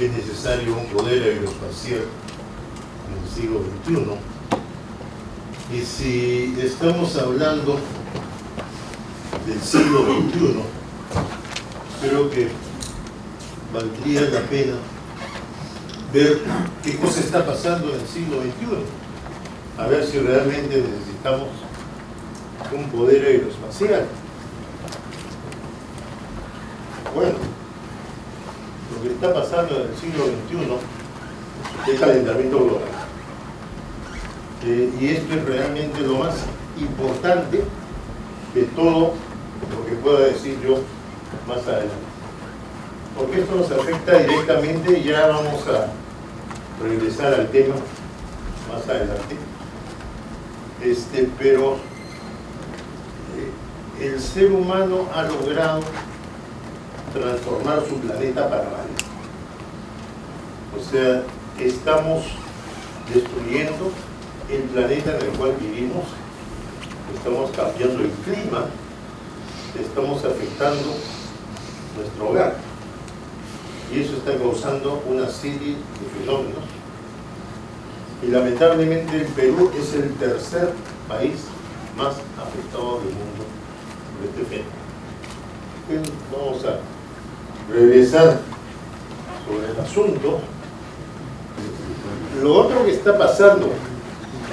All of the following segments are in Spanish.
es necesario un poder aeroespacial en el siglo XXI. Y si estamos hablando del siglo XXI, creo que valdría la pena ver qué cosa está pasando en el siglo XXI, a ver si realmente necesitamos un poder aeroespacial. Bueno, lo que está pasando en el siglo XXI es calentamiento global. Y esto es realmente lo más importante de todo lo que pueda decir yo más adelante. Porque esto nos afecta directamente, ya vamos a regresar al tema más adelante. Pero el ser humano ha logrado transformar su planeta para mal. O sea, estamos destruyendo el planeta en el cual vivimos, estamos cambiando el clima, estamos afectando nuestro hogar. Y eso está causando una serie de fenómenos. Y lamentablemente el Perú es el tercer país más afectado del mundo por este fenómeno. Vamos a regresar sobre el asunto. Lo otro que está pasando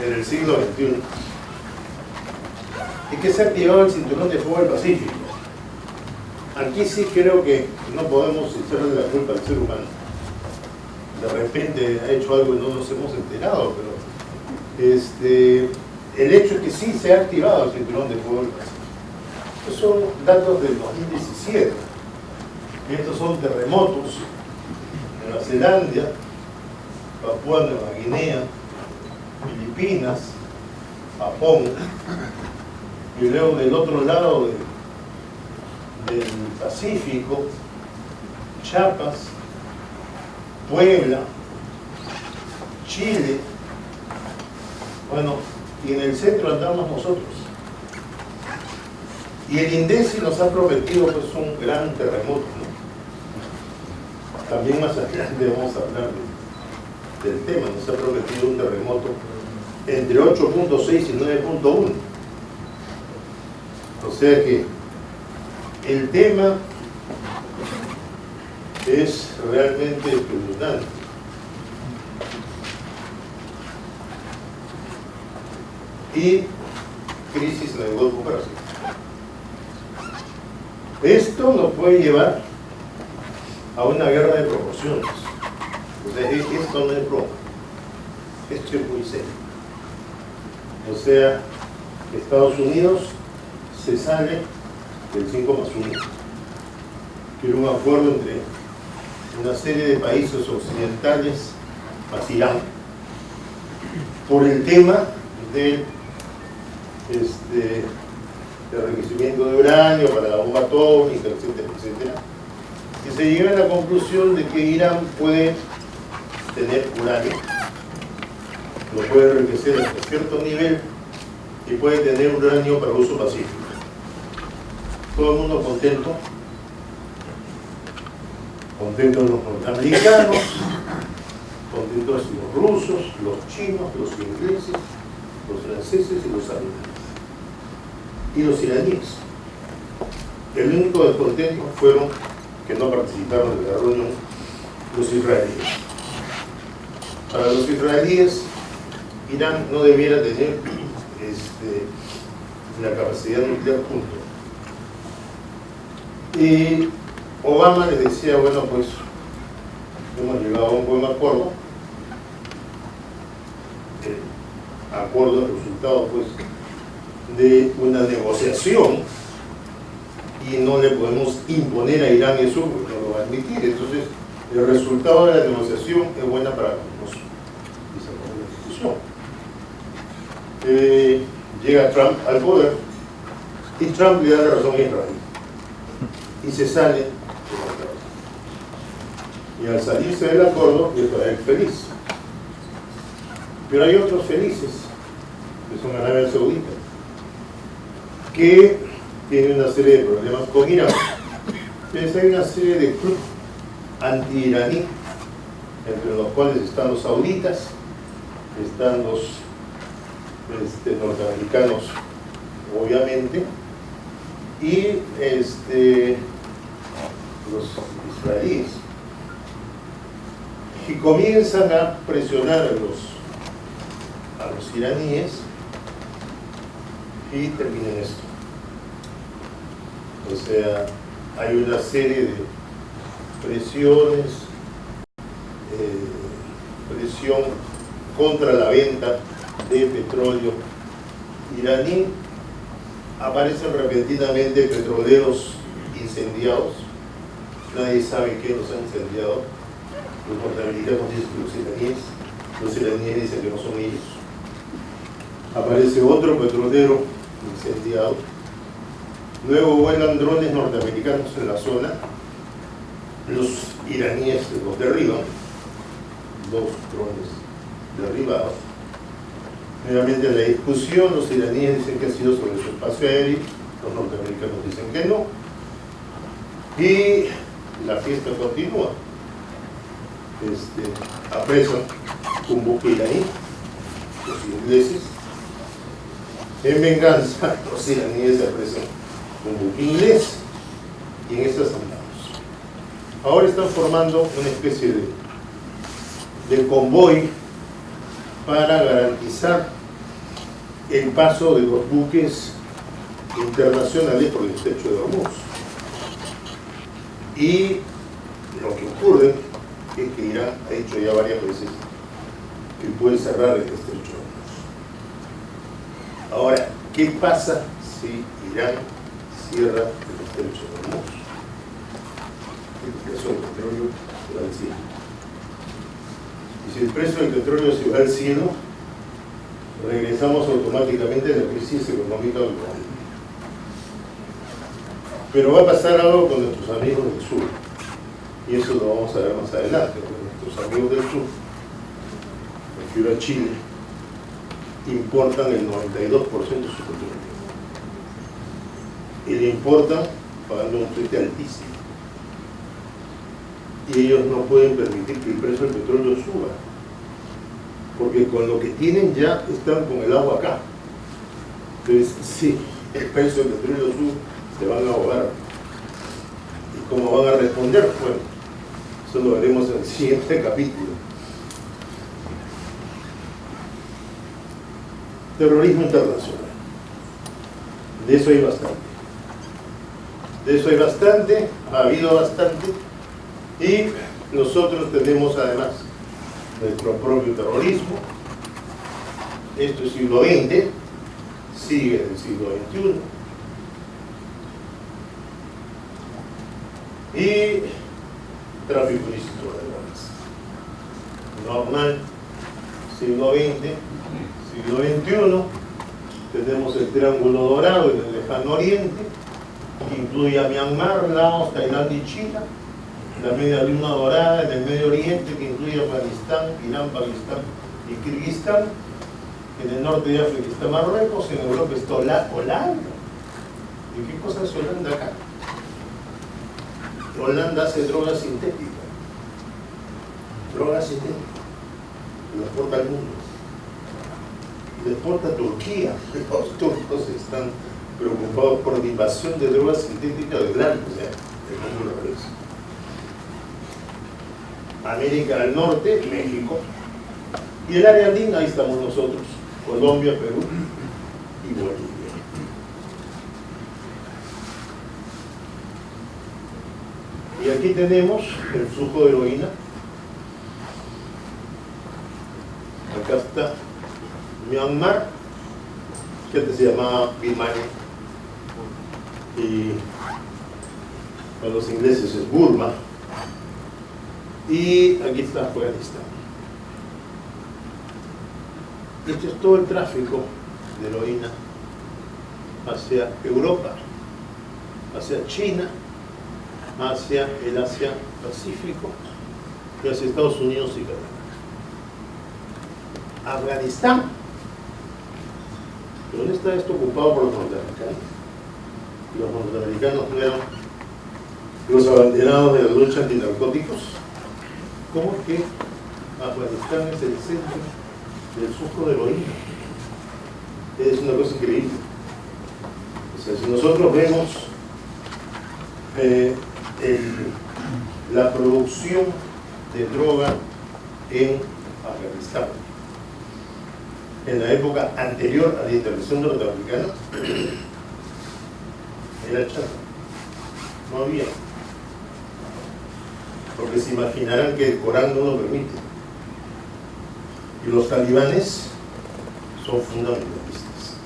en el siglo XXI es que se ha activado el cinturón de fuego del Pacífico. Aquí sí creo que no podemos echarle la culpa al ser humano. De repente ha hecho algo y no nos hemos enterado, pero el hecho es que sí se ha activado el cinturón de fuego del Pacífico. Estos son datos del 2017. Estos son terremotos en Nueva Zelanda, Papúa Nueva Guinea, Filipinas, Japón, y luego del otro lado del Pacífico, Chiapas, Puebla, Chile, bueno, y en el centro andamos nosotros. Y el INDECI nos ha prometido pues un gran terremoto, ¿no? También más adelante vamos a hablar del tema. Nos ha prometido un terremoto entre 8.6 y 9.1. O sea que el tema es realmente espeluznante. Y crisis en el Golfo Pérsico. Esto nos puede llevar a una guerra de proporciones. O sea, esto no es broma. Esto es muy serio. O sea, Estados Unidos se sale del 5+1, que era un acuerdo entre una serie de países occidentales más Irán, por el tema del enriquecimiento de uranio para la bomba atómica, etcétera, etcétera. Y se llegó a la conclusión de que Irán puede tener uranio, lo puede enriquecer hasta cierto nivel y puede tener uranio para uso pacífico. Todo el mundo contento, contentos los norteamericanos, contentos los rusos, los chinos, los ingleses, los franceses y los alemanes. Y los iraníes. El único descontento fueron que no participaron de la reunión los israelíes. Para los israelíes, Irán no debiera tener la capacidad nuclear junto. Y Obama les decía, bueno, pues hemos llegado a un buen acuerdo. El acuerdo es resultado pues de una negociación y no le podemos imponer a Irán eso porque no lo va a admitir. Entonces el resultado de la negociación es buena para nosotros y se acabó la discusión. Llega Trump al poder y Trump le da la razón a Israel y se sale del acuerdo. Y al salirse del acuerdo, Israel feliz. Pero hay otros felices, que son Arabia Saudita, que tiene una serie de problemas con Irán. Entonces hay una serie de clubes anti-iraní entre los cuales están los sauditas, están los norteamericanos, obviamente, y los israelíes. Y comienzan a presionar a los iraníes y termina en esto. O sea, hay una serie de presiones, presión contra la venta de petróleo iraní. Aparecen repentinamente petroleros incendiados. Nadie sabe qué los han incendiado. Los norteamericanos dicen que los iraníes dicen que no son ellos. Aparece otro petrolero incendiado. Luego vuelan drones norteamericanos en la zona. Los iraníes los derriban. 2 drones derribados. Nuevamente en la discusión, los iraníes dicen que ha sido sobre su espacio aéreo, los norteamericanos dicen que no. Y la fiesta continúa. Apresan un buque iraní, los ingleses. En venganza, los iraníes apresan un buque inglés. Y en estas andamos. Ahora están formando una especie de convoy para garantizar el paso de los buques internacionales por el estrecho de Hormuz. Y lo que ocurre es que Irán ha dicho ya varias veces que puede cerrar el estrecho de Hormuz. Ahora, ¿qué pasa si Irán cierra el estrecho de Hormuz? El precio del petróleo se va al cielo. Y si el precio del petróleo se va al cielo, regresamos automáticamente a la crisis económica global. Pero va a pasar algo con nuestros amigos del sur, y eso lo vamos a ver más adelante, porque nuestros amigos del sur, me refiero a Chile, importan el 92% de su petróleo. Y le importan pagando un flete altísimo. Y ellos no pueden permitir que el precio del petróleo suba, porque con lo que tienen ya están con el agua acá. Entonces, si el precio del petróleo sube, se van a ahogar. ¿Y cómo van a responder? Bueno, eso lo veremos en el siguiente capítulo. Terrorismo internacional. De eso hay bastante. De eso hay bastante, ha habido bastante. Y nosotros tenemos además nuestro propio terrorismo. Esto es siglo XX, sigue en el siglo XXI. Y tráfico ilícito de drogas. Normal, siglo XX, siglo XXI. Tenemos el Triángulo Dorado en el Lejano Oriente, que incluye a Myanmar, Laos, Tailandia y China. La media luna dorada en el Medio Oriente, que incluye Afganistán, Irán, Pakistán y Kirguistán. En el norte de África está Marruecos, en Europa está Holanda. ¿Y qué cosa hace Holanda acá? Holanda hace drogas sintéticas. Drogas sintéticas. Y las exporta al mundo. Y las exporta a Turquía. Los turcos están preocupados por la invasión de drogas sintéticas de Irán. O sea, el mundo lo regresa. América del Norte, México, y el área andina, ahí estamos nosotros, Colombia, Perú y Bolivia. Y aquí tenemos el flujo de heroína. Acá está Myanmar, que antes se llamaba Birmania, y para los ingleses es Burma. Y aquí está Afganistán. Este es todo el tráfico de heroína hacia Europa, hacia China, hacia el Asia Pacífico y hacia Estados Unidos y Canadá. Afganistán. ¿Pero dónde está esto ocupado por los norteamericanos? Los norteamericanos no eran los abanderados de la lucha antinarcóticos. ¿Cómo es que Afganistán es el centro del surco de heroína? Es una cosa increíble. O sea, si nosotros vemos la producción de droga en Afganistán, en la época anterior a la intervención norteamericana, era chata, no había. Porque se imaginarán que el Corán no lo permite. Y los talibanes son fundamentalistas.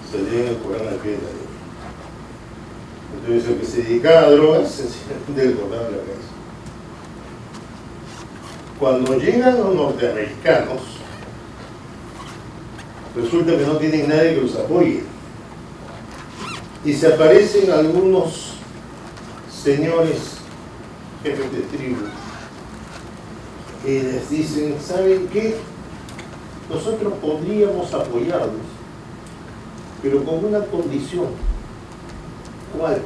Se leen el Corán al pie de la letra. Entonces el que se dedicaba a drogas sencillamente le cortaron la cabeza. Cuando llegan los norteamericanos, resulta que no tienen nadie que los apoye. Y se aparecen algunos señores jefes de tribu y les dicen, ¿saben qué? Nosotros podríamos apoyarlos, pero con una condición. ¿Cuál?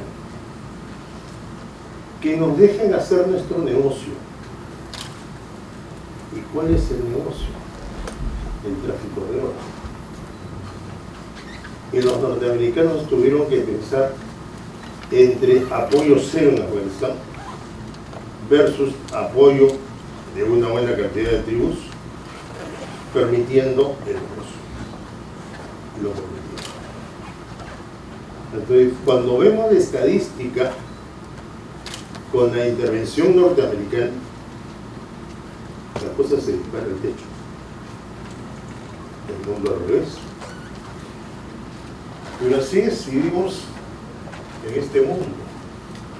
Que nos dejen hacer nuestro negocio. ¿Y cuál es el negocio? El tráfico de drogas. Y los norteamericanos tuvieron que pensar entre apoyo cero en Afganistán versus apoyo de una buena cantidad de tribus, permitiendo el negocio. Y lo permitieron. Entonces, cuando vemos la estadística con la intervención norteamericana, las cosas se disparan al techo. El mundo al revés. Pero así es, vivimos en este mundo.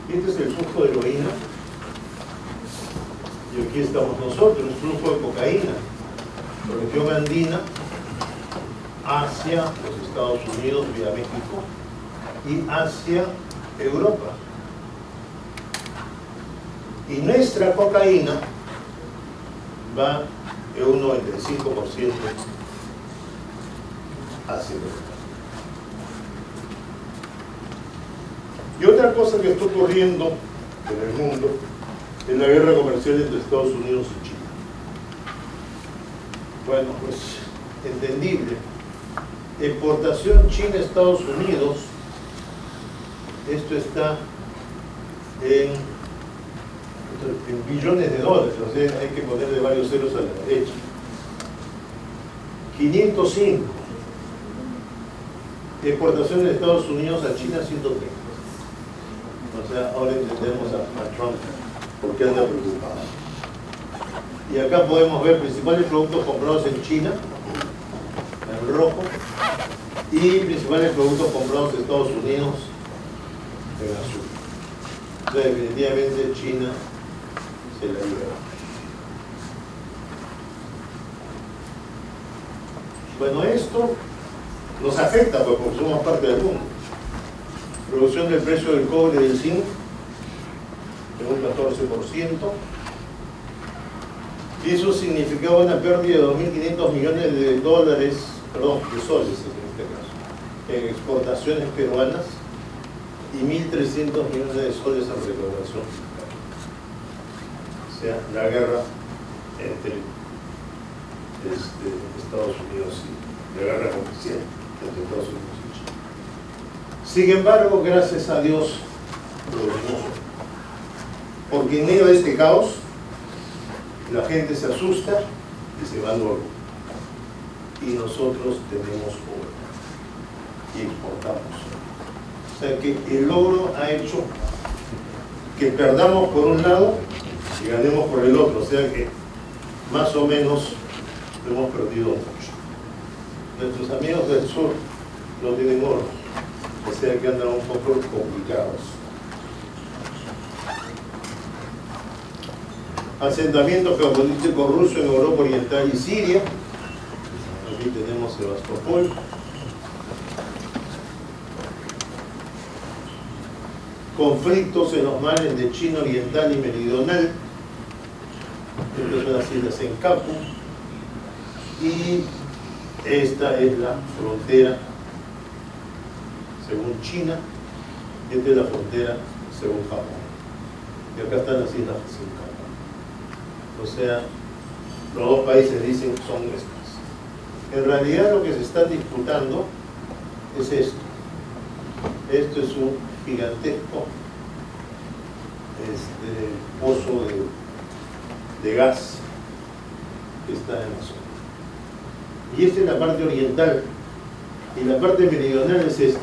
Y este es el flujo de heroína. Y aquí estamos nosotros, el flujo de cocaína. Región andina, hacia los Estados Unidos vía México y hacia Europa. Y nuestra cocaína va en un 95% hacia Europa. Y otra cosa que está ocurriendo en el mundo es la guerra comercial entre Estados Unidos y China. Bueno, pues entendible. Exportación China-Estados Unidos, esto está en billones de dólares, o sea, hay que ponerle varios ceros a la derecha. 505. Exportación de Estados Unidos a China, 130. O sea, ahora entendemos a Trump porque anda preocupado. Y acá podemos ver principales productos comprados en China, en rojo, y principales productos comprados en Estados Unidos, en azul. O sea, definitivamente China se la lleva. Bueno, esto nos afecta porque somos parte del mundo. Reducción del precio del cobre y del zinc en un 14%. Y eso significaba una pérdida de 2.500 millones de dólares, perdón, de soles en este caso, en exportaciones peruanas y 1.300 millones de soles en recaudación fiscal. O sea, la guerra entre Estados Unidos y la guerra comercial entre Estados Unidos y China. Sin embargo, gracias a Dios, lo vemos, porque en medio de este caos la gente se asusta y se va al oro. Y nosotros tenemos oro y exportamos. O sea que el oro ha hecho que perdamos por un lado y ganemos por el otro. O sea que más o menos hemos perdido mucho. Nuestros amigos del sur no tienen oro, o sea que andan un poco complicados. Asentamiento geopolítico ruso en Europa Oriental y Siria. Aquí tenemos Sebastopol. Conflictos en los mares de China Oriental y Meridional. Estas son las islas en Capu. Y esta es la frontera según China. Esta es la frontera según Japón. Y acá están las islas en Capu. O sea, los dos países dicen son nuestras. En realidad lo que se está disputando es esto. Esto es un gigantesco pozo de gas que está en la zona. Y esta es la parte oriental. Y la parte meridional es esta.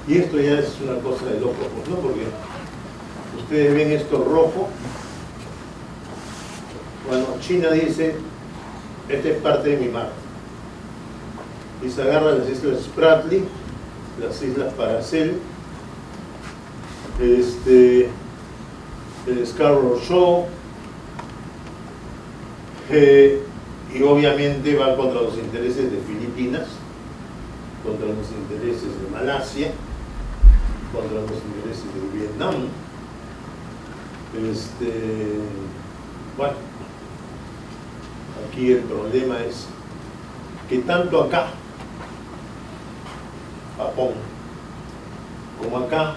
Y esto ya es una cosa de locos, ¿no? Porque ustedes ven esto rojo. Bueno, China dice, esta es parte de mi mar. Y se agarran las islas Spratly, las islas Paracel, el Scarborough Shoal, y obviamente va contra los intereses de Filipinas, contra los intereses de Malasia, contra los intereses de Vietnam. Bueno, aquí el problema es que tanto acá, Japón, como acá,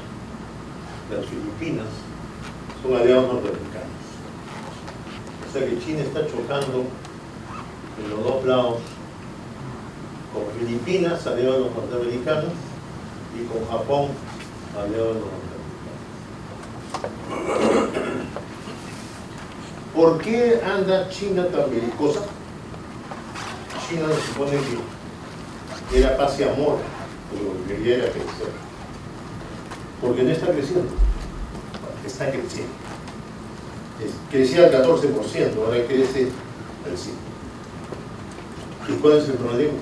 las Filipinas, son aliados norteamericanos. O sea que China está chocando en los dos lados, con Filipinas, aliado a los norteamericanos, y con Japón, aliado a los norteamericanos. ¿Por qué anda China tan belicosa? China se supone que era paz y amor, pero lo que quería era crecer. Porque no está creciendo, está creciendo. Crecía al 14%, ahora crece al 5%. ¿Y cuál es el problema?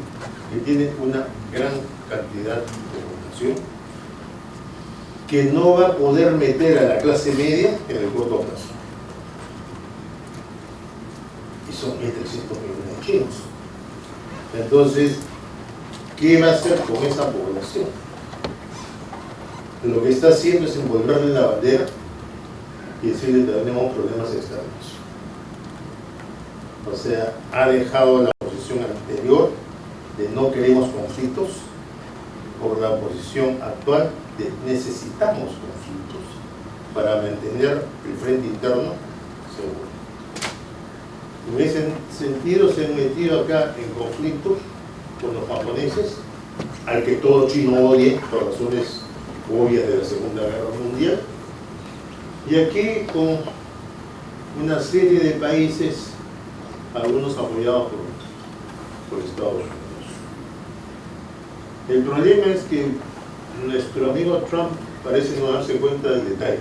Que tiene una gran cantidad de población que no va a poder meter a la clase media en el corto plazo. Y son 1.300 millones de chinos. Entonces, ¿qué va a hacer con esa población? Lo que está haciendo es envolverle la bandera y decirle que tenemos problemas externos. O sea, ha dejado la posición anterior de no queremos conflictos por la posición actual de necesitamos conflictos para mantener el frente interno seguro. En ese sentido se han metido acá en conflictos con los japoneses, al que todo chino odie por razones obvias de la Segunda Guerra Mundial, y aquí con una serie de países, algunos apoyados por Estados Unidos. El problema es que nuestro amigo Trump parece no darse cuenta del detalle.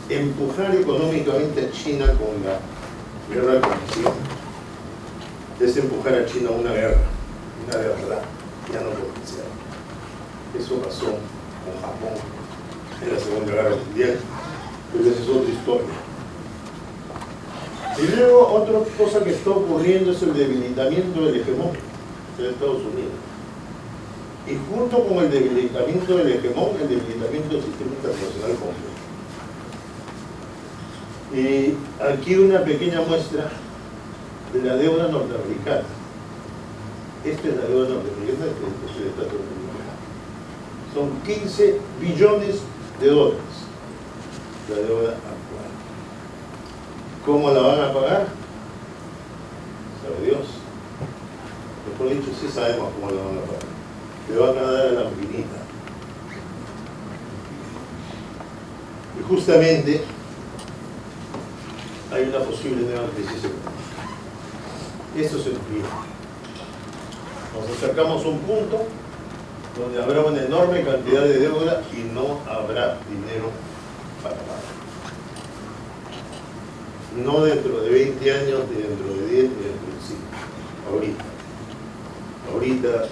Empujar económicamente a China con la guerra comercial es empujar a China a una guerra verdad, ya no comercial. Eso pasó con Japón en la Segunda Guerra Mundial, pero esa es otra historia. Y luego otra cosa que está ocurriendo es el debilitamiento del hegemón de Estados Unidos. Y junto con el debilitamiento del hegemón, el debilitamiento del sistema internacional completo. Y aquí una pequeña muestra de la deuda norteamericana. Esta es la deuda norteamericana del Estado norteamericano. Son 15 billones de dólares la deuda actual. ¿Cómo la van a pagar? Sabe Dios. Mejor dicho, sí sabemos cómo la van a pagar. Le van a dar a la maquinita. Y justamente hay una posible nueva crisis económica. Esto se nos viene. Nos acercamos a un punto donde habrá una enorme cantidad de deuda y no habrá dinero para pagar. No dentro de 20 años, ni dentro de 10, ni dentro de 5. Ahorita,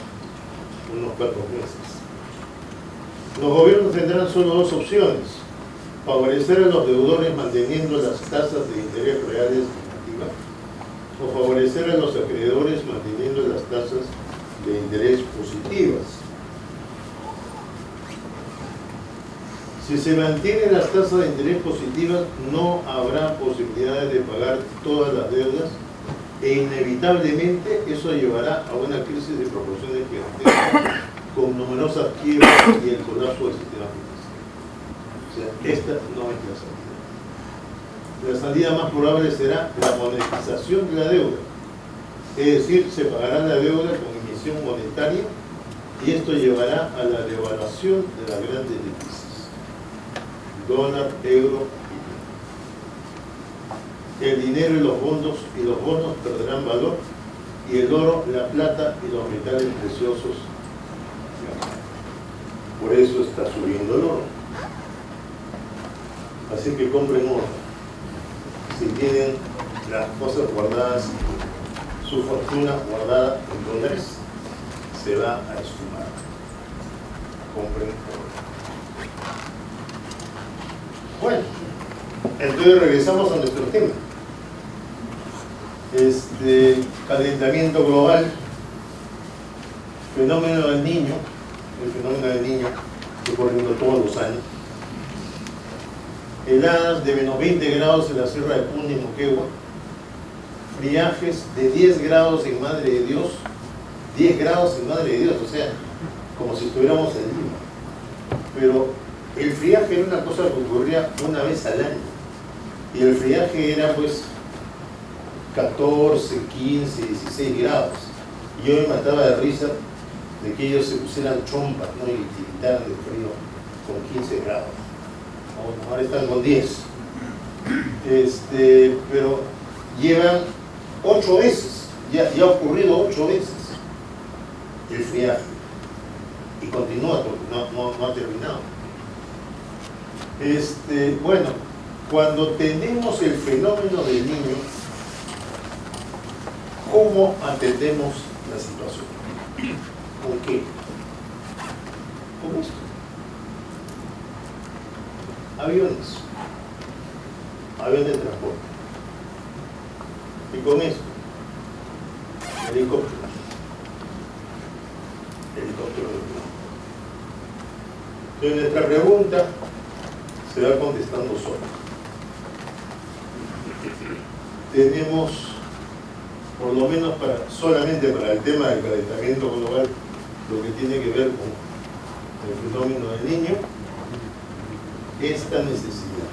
unos cuantos meses. Los gobiernos tendrán solo dos opciones: favorecer a los deudores manteniendo las tasas de interés reales negativas, o favorecer a los acreedores manteniendo las tasas de interés positivas. Si se mantienen las tasas de interés positivas, no habrá posibilidades de pagar todas las deudas e inevitablemente eso llevará a una crisis de proporciones gigantescas con numerosas quiebras y el colapso del sistema financiero. O sea, esta no es la salida. la salida más probable será la monetización de la deuda. Es decir, se pagará la deuda con emisión monetaria y esto llevará a la devaluación de las grandes divisas: dólar, euro y yen. El dinero y los bonos perderán valor, y el oro, la plata y los metales preciosos. Por eso está subiendo el oro. Así que compren oro. Si tienen las cosas guardadas, su fortuna guardada en dólares, se va a esfumar. Compren oro. Bueno, entonces regresamos a nuestro tema. Calentamiento global, fenómeno del Niño, el fenómeno del Niño ocurriendo todos los años. Heladas de menos 20 grados en la Sierra de Puno y Moquegua, friajes de 10 grados en Madre de Dios, 10 grados en Madre de Dios, o sea, como si estuviéramos en Lima. Pero el friaje era una cosa que ocurría una vez al año, y el friaje era pues 14, 15, 16 grados. Y yo me mataba de risa de que ellos se pusieran chompas, ¿no? Y gritaran de frío con 15 grados. Ahora están con 10. Pero llevan 8 veces, ya ha ocurrido 8 veces el friaje. Y continúa, porque no ha terminado. Bueno, cuando tenemos el fenómeno del Niño, ¿cómo atendemos la situación? ¿Con qué? Con esto. Aviones de transporte. Y con esto, helicópteros de plan. Entonces nuestra pregunta se va contestando sola. Tenemos, por lo menos solamente para el tema del calentamiento global, lo que tiene que ver con el fenómeno del Niño, esta necesidad.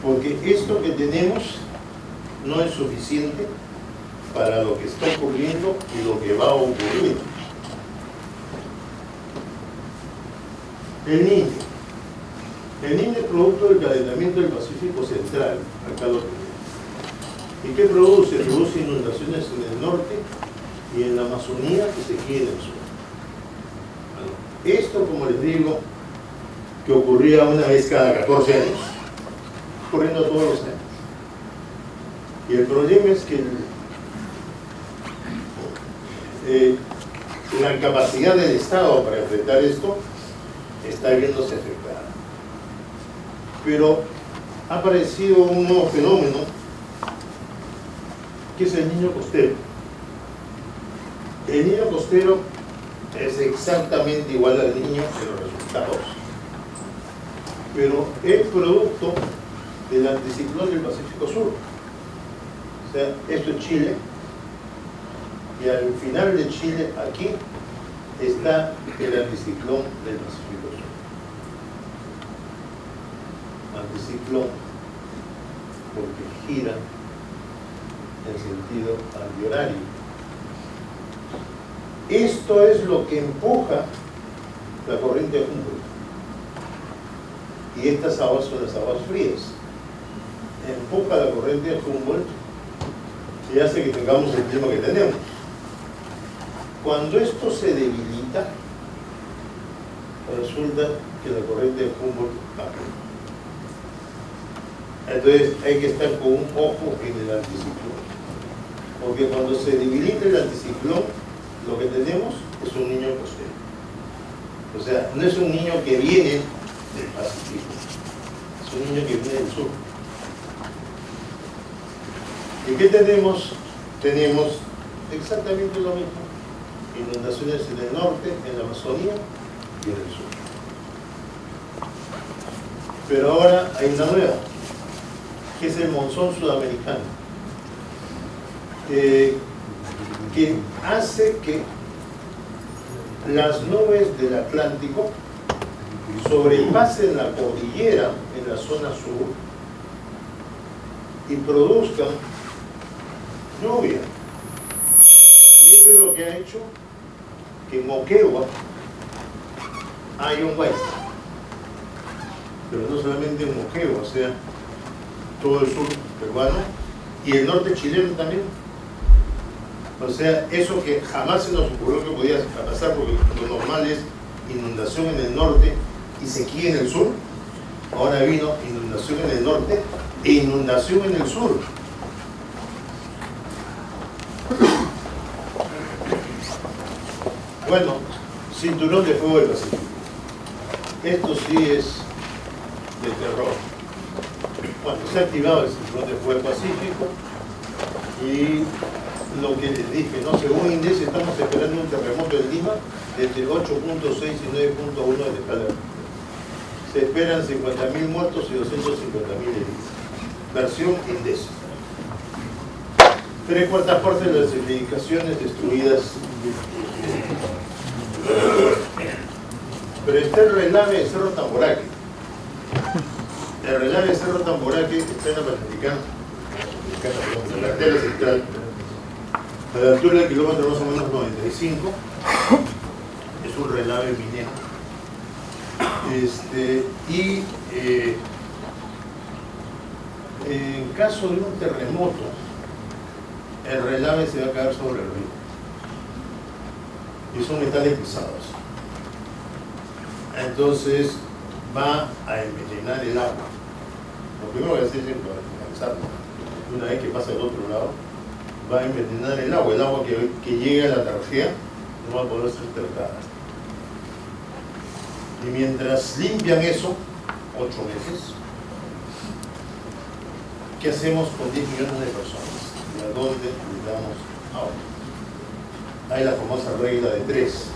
Porque esto que tenemos no es suficiente para lo que está ocurriendo y lo que va a ocurrir. El Niño es producto del calentamiento del Pacífico Central, acá lo tenemos. ¿Y qué produce? Produce inundaciones en el norte y en la Amazonía y sequía en el sur. Bueno, esto, como les digo, que ocurría una vez cada 14 años, ocurriendo todos los años. Y el problema es que la capacidad del Estado para enfrentar esto está viéndose afectada. Pero ha aparecido un nuevo fenómeno, que es el niño costero. El niño costero es exactamente igual al niño en los resultados, pero es producto del anticiclón del Pacífico Sur. O sea, esto es Chile, y al final de Chile, aquí, está el anticiclón del Pacífico Sur. Anticiclón, porque gira en sentido antihorario. Esto es lo que empuja la corriente de Humboldt. Y estas aguas son las aguas frías. Empuja la corriente de Humboldt y hace que tengamos el clima que tenemos. Cuando esto se debilita, resulta que la corriente de Humboldt cambia. Entonces hay que estar con un ojo en el anticiclón, porque cuando se debilita el anticiclón, lo que tenemos es un niño costero. O sea, no es un niño que viene del Pacífico, es un niño que viene del sur. ¿Y qué tenemos? Tenemos exactamente lo mismo: inundaciones en el norte, en la Amazonía y en el sur. Pero ahora hay una nueva, que es el monzón sudamericano, que hace que las nubes del Atlántico sobrepasen la cordillera en la zona sur y produzcan lluvia. Y eso es lo que ha hecho que en Moquegua haya un hueco. Pero no solamente en Moquegua, o sea, todo el sur peruano y el norte chileno también. O sea, eso que jamás se nos ocurrió que podía pasar, porque lo normal es inundación en el norte y sequía en el sur. Ahora vino inundación en el norte e inundación en el sur. Bueno, cinturón de fuego del Pacífico. Esto sí es de terror. Bueno, se ha activado el cinturón de fuego del Pacífico y lo que les dije, ¿no? Según INDES estamos esperando un terremoto en Lima de entre 8.6 y 9.1 de escala. Se esperan 50.000 muertos y 250.000 heridos. Versión INDES. 3/4 partes de las edificaciones destruidas. Pero está el relave de Cerro Tamboraque. El relave de Cerro Tamboraque está en la Panamericana, en la carretera central, a la altura del kilómetro más o menos 95. Es un relave minero. En caso de un terremoto, el relave se va a caer sobre el río. Y son metales pesados. Entonces va a envenenar el agua. Lo primero que hace es finalizarlo. Una vez que pasa al otro lado, va a envenenar el agua que llegue a la tarjea no va a poder ser tratada. Y mientras limpian eso, 8 meses, ¿qué hacemos con 10 millones de personas? ¿Y a dónde le damos agua? Hay la famosa regla de 3.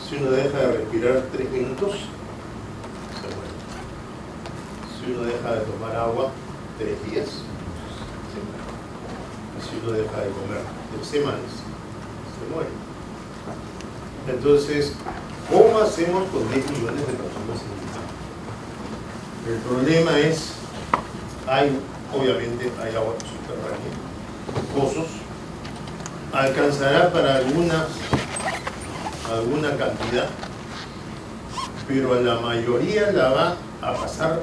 Si uno deja de respirar 3 minutos, se muere. Si uno deja de tomar agua 3 días, se muere. Y si uno deja de comer 3 semanas, se muere. Entonces, ¿cómo hacemos con 10 millones de personas en el mundo? El problema es, obviamente hay agua subterránea, pozos, alcanzará para alguna cantidad, pero a la mayoría la va a pasar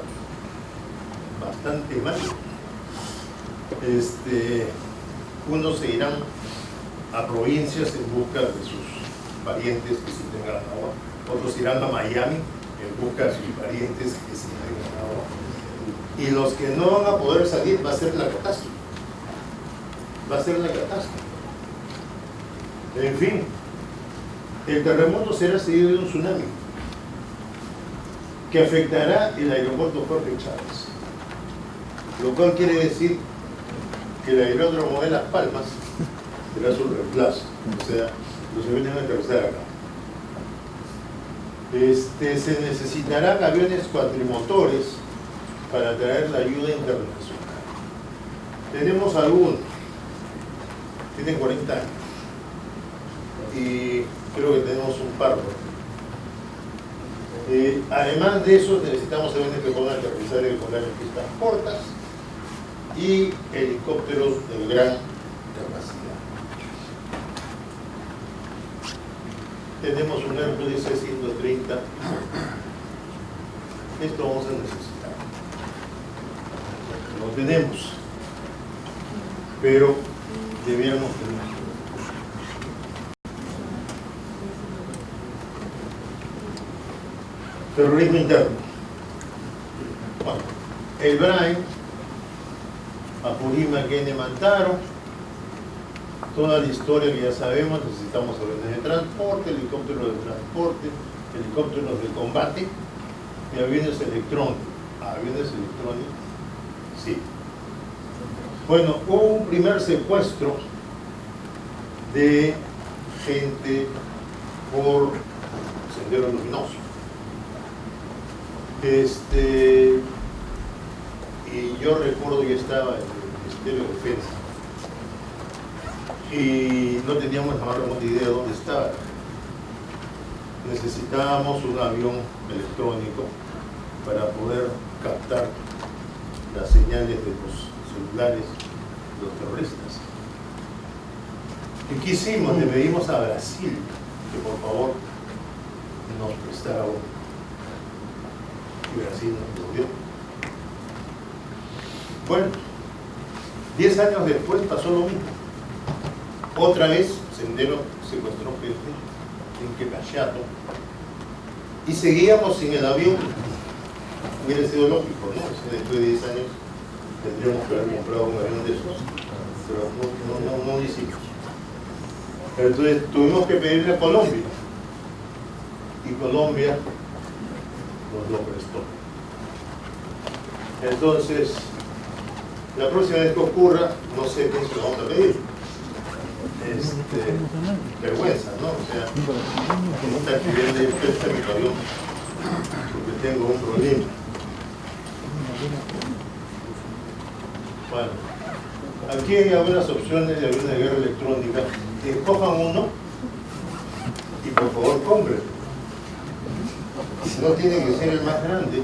bastante mal. Unos se irán a provincias en busca de sus parientes que sí tengan agua, otros irán a Miami en busca de sus parientes que sí tengan agua, y los que no van a poder salir va a ser la catástrofe. En fin, el terremoto será seguido de un tsunami que afectará el aeropuerto Jorge Chávez, lo cual quiere decir que el aeródromo de Las Palmas será su reemplazo, o sea, los aviones van a aterrizar acá. Se necesitarán aviones cuatrimotores para traer la ayuda internacional. Tenemos algunos, tienen 40 años, y creo que tenemos un par. Además de eso, necesitamos aviones que puedan aterrizar y volar en pistas cortas y helicópteros de gran capacidad. Tenemos un Hércules C-130. Esto vamos a necesitar. Lo tenemos, pero debiéramos tener. Terrorismo interno. Bueno, el Brain, Apurímac, Kene, Mantaro, toda la historia que ya sabemos. Necesitamos aviones de transporte, helicópteros de transporte, helicópteros de combate y aviones electrónicos. Aviones electrónicos, sí. Bueno, hubo un primer secuestro de gente por Sendero Luminoso. Y yo recuerdo que estaba en el Ministerio de Defensa y no teníamos la más remota idea de dónde estaba. Necesitábamos un avión electrónico para poder captar las señales de los celulares de los terroristas. ¿Y qué hicimos? Le pedimos a Brasil que por favor nos prestara uno. Y Brasil nos lo dio. Bueno, 10 años después pasó lo mismo. Otra vez Sendero secuestró gente en Quepachato y seguíamos sin el avión. Hubiera sido lógico, ¿no? O sea, después de 10 años tendríamos que haber comprado un avión de esos, pero no lo hicimos. Pero entonces tuvimos que pedirle a Colombia y Colombia nos lo prestó. Entonces, la próxima vez que ocurra, no sé qué es lo que vamos a pedir. Vergüenza, ¿no? O sea, no está pidiendo el préstamo mi avión porque tengo un problema. Bueno, aquí hay algunas opciones de alguna guerra electrónica. Escojan uno y por favor compren. No tiene que ser el más grande,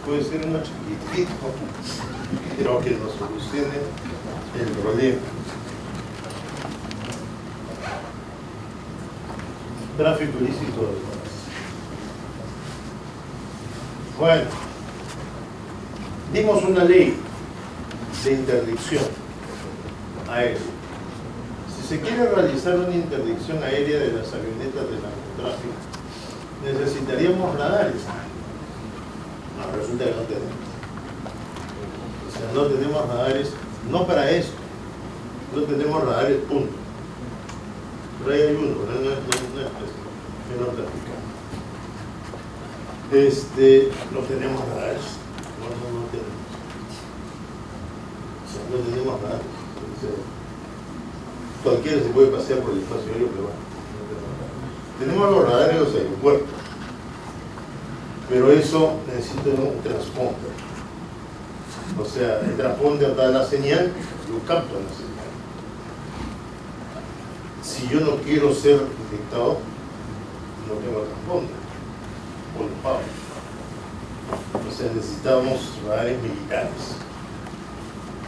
puede ser uno chiquitito, pero que nos solucione el problema. Tráfico ilícito de drogas. Bueno, dimos una ley de interdicción aérea. Si se quiere realizar una interdicción aérea de las avionetas de narcotráfico, necesitaríamos radares. No, resulta que no tenemos. O sea, no tenemos radares, no para esto, no tenemos radares, punto. Pero ahí hay uno, no es no tenemos radares, no tenemos. O sea, no tenemos radares. Cualquiera se puede pasear por el espacio aéreo, pero bueno, no tenemos los radares de los aeropuertos. Pero eso necesita un transponder. O sea, el transponder da la señal, lo capta la señal. Si yo no quiero ser detectado, no tengo transponder, o lo pago. O sea, necesitamos radares militares,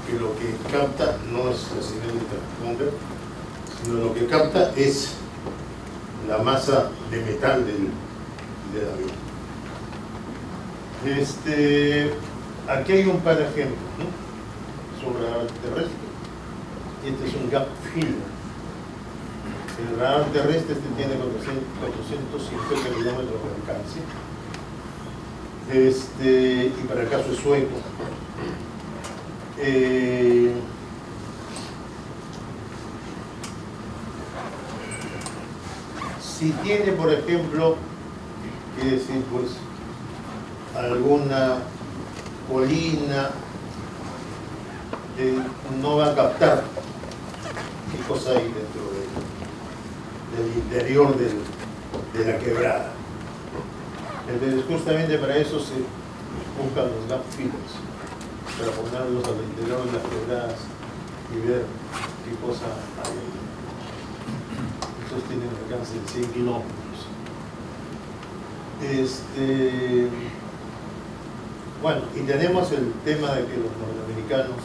que lo que capta no es la señal de transponder, sino lo que capta es la masa de metal del avión. Aquí hay un par de ejemplos, ¿no? Es un radar terrestre y este es un gap filler. El radar terrestre tiene 450 kilómetros de alcance, y para el caso es sueco. Si tiene, por ejemplo, que decir, pues, alguna colina, no va a captar qué cosa hay dentro del interior de la quebrada. Entonces, justamente para eso se buscan los gap fillers, para ponerlos al interior de las quebradas y ver qué cosa hay ahí. Estos tienen un alcance de 100 kilómetros. Bueno, y tenemos el tema de que los norteamericanos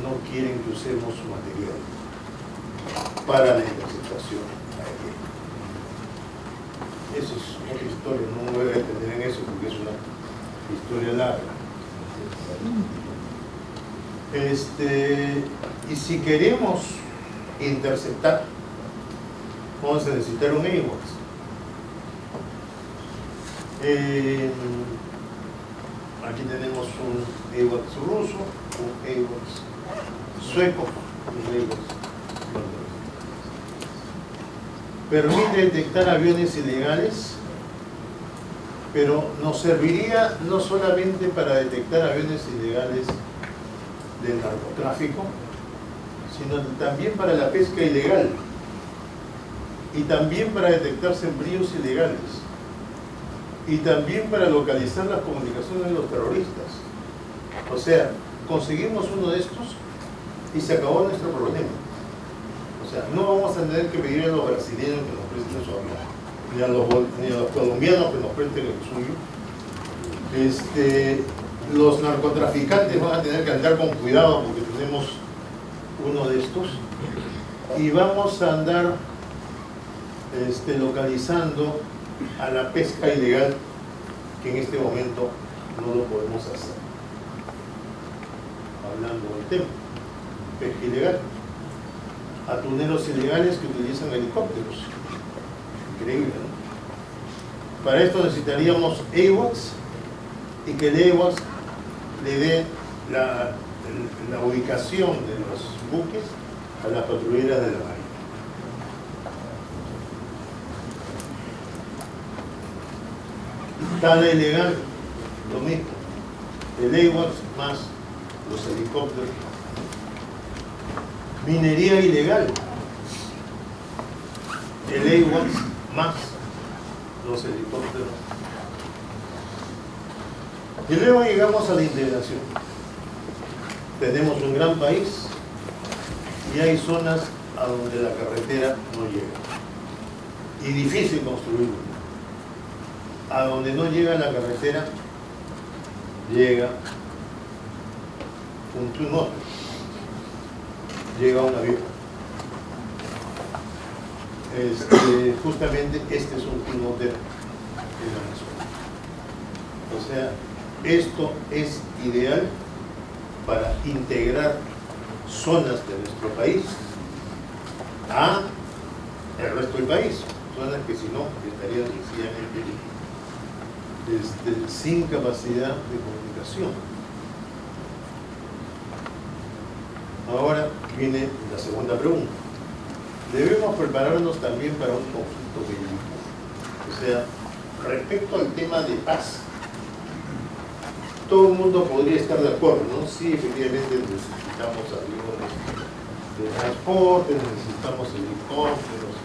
no quieren que usemos su material para la interceptación aérea. Eso es otra historia, no me voy a detener en eso porque es una historia larga. Y si queremos interceptar, vamos a necesitar un AWACS. Aquí tenemos un AWACS ruso, un AWACS sueco, un AWACS norteamericano. Permite detectar aviones ilegales, pero nos serviría no solamente para detectar aviones ilegales del narcotráfico, sino también para la pesca ilegal y también para detectar sembríos ilegales y también para localizar las comunicaciones de los terroristas. O sea, conseguimos uno de estos y se acabó nuestro problema. O sea, no vamos a tener que pedir a los brasileños que nos presten su avión, ni a los colombianos que nos presten el suyo. Los narcotraficantes van a tener que andar con cuidado porque tenemos uno de estos. Y vamos a andar localizando a la pesca ilegal, que en este momento no lo podemos hacer. Hablando del tema, pesca ilegal. Atuneros ilegales que utilizan helicópteros. Increíble, ¿no? Para esto necesitaríamos AWACS y que el AWACS le dé la ubicación de los buques a las patrulleras de la Marina. Tala ilegal, lo mismo. El AWACS más los helicópteros. Minería ilegal. El AWACS más los helicópteros. Y luego llegamos a la integración. Tenemos un gran país y hay zonas a donde la carretera no llega. Y difícil construirlo. A donde no llega la carretera, llega un túnel, llega un avión. Justamente este es un túnel de Venezuela. O sea, esto es ideal para integrar zonas de nuestro país a el resto del país, zonas que si no estarían sencillamente sin capacidad de comunicación. Ahora viene la segunda pregunta. Debemos prepararnos también para un conflicto bélico. O sea, respecto al tema de paz, todo el mundo podría estar de acuerdo, ¿no? Sí, efectivamente necesitamos aviones de transporte, necesitamos helicópteros,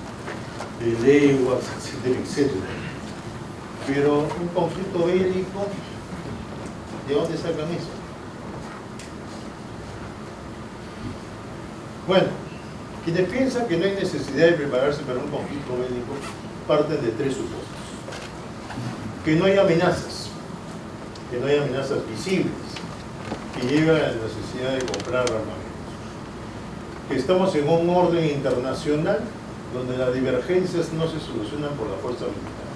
leguas, etcétera, etcétera. Pero un conflicto bélico, ¿de dónde sacan eso? Bueno, quienes piensan que no hay necesidad de prepararse para un conflicto bélico parten de tres supuestos. Que no hay amenazas visibles que llevan a la necesidad de comprar armamentos. Que estamos en un orden internacional donde las divergencias no se solucionan por la fuerza militar.